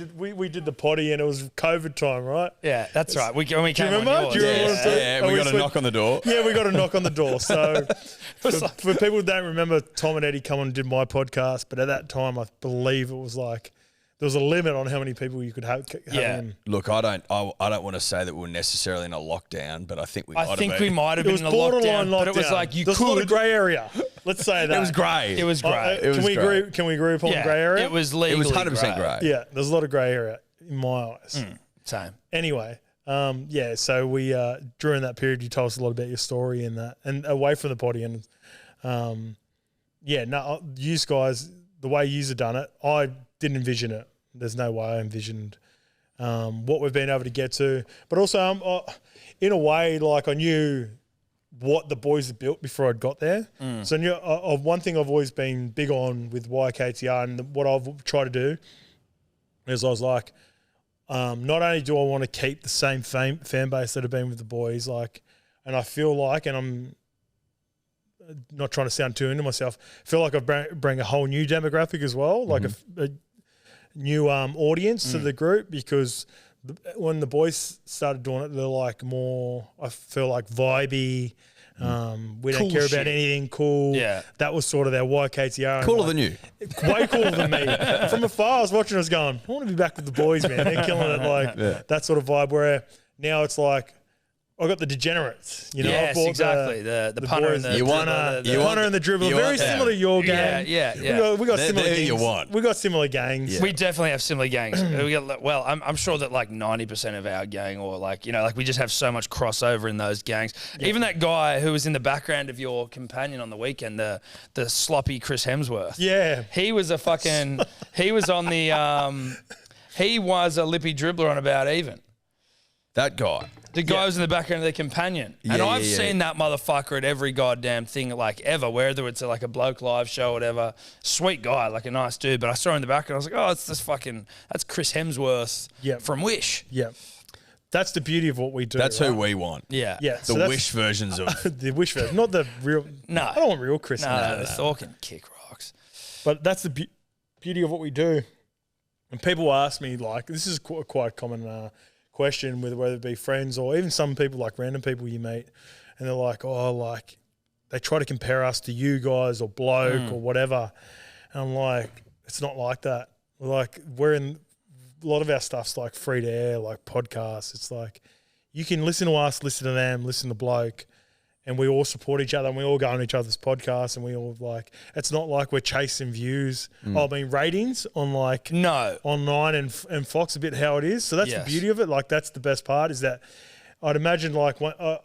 did the potty and it was COVID time, right? Yeah, that's right. We came Do you remember? on yours. Do you remember what I'm saying? Yeah, we got a knock on the door. Yeah, we got a knock on the door. So for people who don't remember, Tom and Eddie come on and did my podcast, but at that time I believe it was like there was a limit on how many people you could have in. Look, I don't want to say that we're necessarily in a lockdown, but I think we might have been. we might have It been was in a borderline lockdown, lockdown. but it was like you There's a lot of could. grey area. Let's say that. It was grey. It was great. It was great. Can we agree upon grey area? It was It legally was 100% grey. Yeah, there's a lot of grey area in my eyes. Same. Anyway, so we during that period you told us a lot about your story and that, and away from the potty, and you guys, the way you've done it, I didn't envision it. There's no way I envisioned what we've been able to get to, but also in a way, like I knew what the boys had built before I'd got there. So one thing I've always been big on with YKTR and what I've tried to do is I was like, not only do I want to keep the same fan base that have been with the boys, like, and I feel like, and I'm not trying to sound too into myself, feel like I bring a whole new demographic as well, like a new audience to the group, because when the boys started doing it, they're like more, I feel like vibey. We don't care about anything cool. Yeah. That was sort of their YKTR. Cooler than you. Way cooler than me. From afar, I was watching us going, I want to be back with the boys, man. They're killing it, like that sort of vibe, where now it's like, I got the degenerates, you know. Yes, I bought exactly. The punter and the punter and the dribbler. Very similar to your gang. Yeah. We got similar gangs. You want. We got similar gangs. We definitely have similar gangs. I'm sure that like 90% of our gang, or like, you know, like we just have so much crossover in those gangs. Yeah. Even that guy who was in the background of your companion on the weekend, the sloppy Chris Hemsworth. Yeah. He was a fucking, he was on the, he was a lippy dribbler on About Even. That guy. The guy was in the background of their companion. And I've seen that motherfucker at every goddamn thing, like ever, whether it's like a bloke live show or whatever. Sweet guy, like a nice dude. But I saw him in the background. I was like, oh, it's this fucking, that's Chris Hemsworth from Wish. Yeah. That's the beauty of what we do. That's who we want. Yeah. Yeah. The Wish versions of. The Wish version. Not the real. No. I don't want real Chris. No, Thor can kick rocks. But that's the beauty of what we do. And people ask me, like, this is quite a common question, with whether it be friends or even some people, like random people you meet, and they're like, oh, like they try to compare us to you guys or bloke or whatever. And I'm like, it's not like that. Like, we're in a lot of our stuff's like free to air, like podcasts. It's like you can listen to us, listen to them, listen to bloke, and we all support each other and we all go on each other's podcasts, and we all like, it's not like we're chasing views. I mean, ratings on like on 9 and Fox, a bit how it is. So that's the beauty of it. Like, that's the best part, is that I'd imagine like, I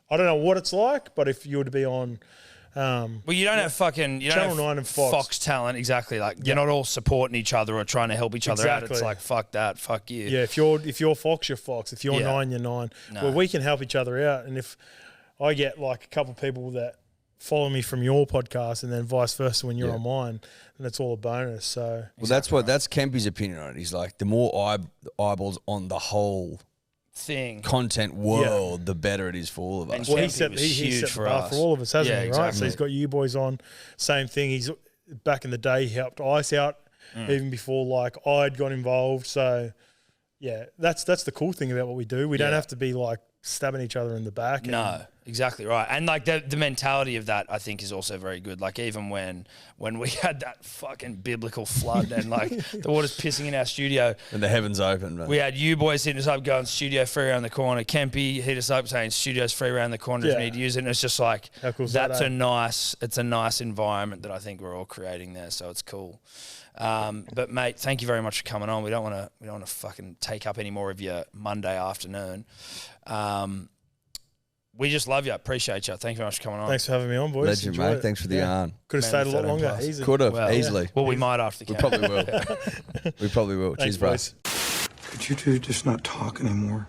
don't know what it's like, but if you were to be on, well, you don't have fucking, you Channel don't have 9 and Fox talent, exactly. Like, you're not all supporting each other or trying to help each other out. It's like, fuck that, fuck you. Yeah, if you're Fox, you're Fox. If you're 9, you're 9. Well, we can help each other out, and if I get like a couple of people that follow me from your podcast, and then vice versa when you're on mine, and it's all a bonus. So that's Kempy's opinion on it. He's like, the more eyeballs on the whole content world, the better it is for all of us. Well, he set the bar for all of us, hasn't he? Right. So he's got you boys on. Same thing. He's back in the day, he helped Ice out even before like I'd got involved. So yeah, that's the cool thing about what we do. We don't have to be like stabbing each other in the back. No, exactly right. And like the mentality of that, I think, is also very good. Like, even when we had that fucking biblical flood and like the water's pissing in our studio and the heavens open, man. We had you boys hitting us up going, studio free around the corner. Kempy hit us up saying studio's free around the corner if you need to use it. And it's just like, that's a nice environment that I think we're all creating there. So it's cool. But mate, thank you very much for coming on. We don't want to fucking take up any more of your Monday afternoon. We just love you. Appreciate you. Thank you very much for coming on. Thanks for having me on, boys. Legend, mate. Thanks for the yarn. Could have stayed a lot longer. Easy. Could have, easily. Well, we might after the We probably will. We probably will. Cheers, bro. Boys. Could you two just not talk anymore?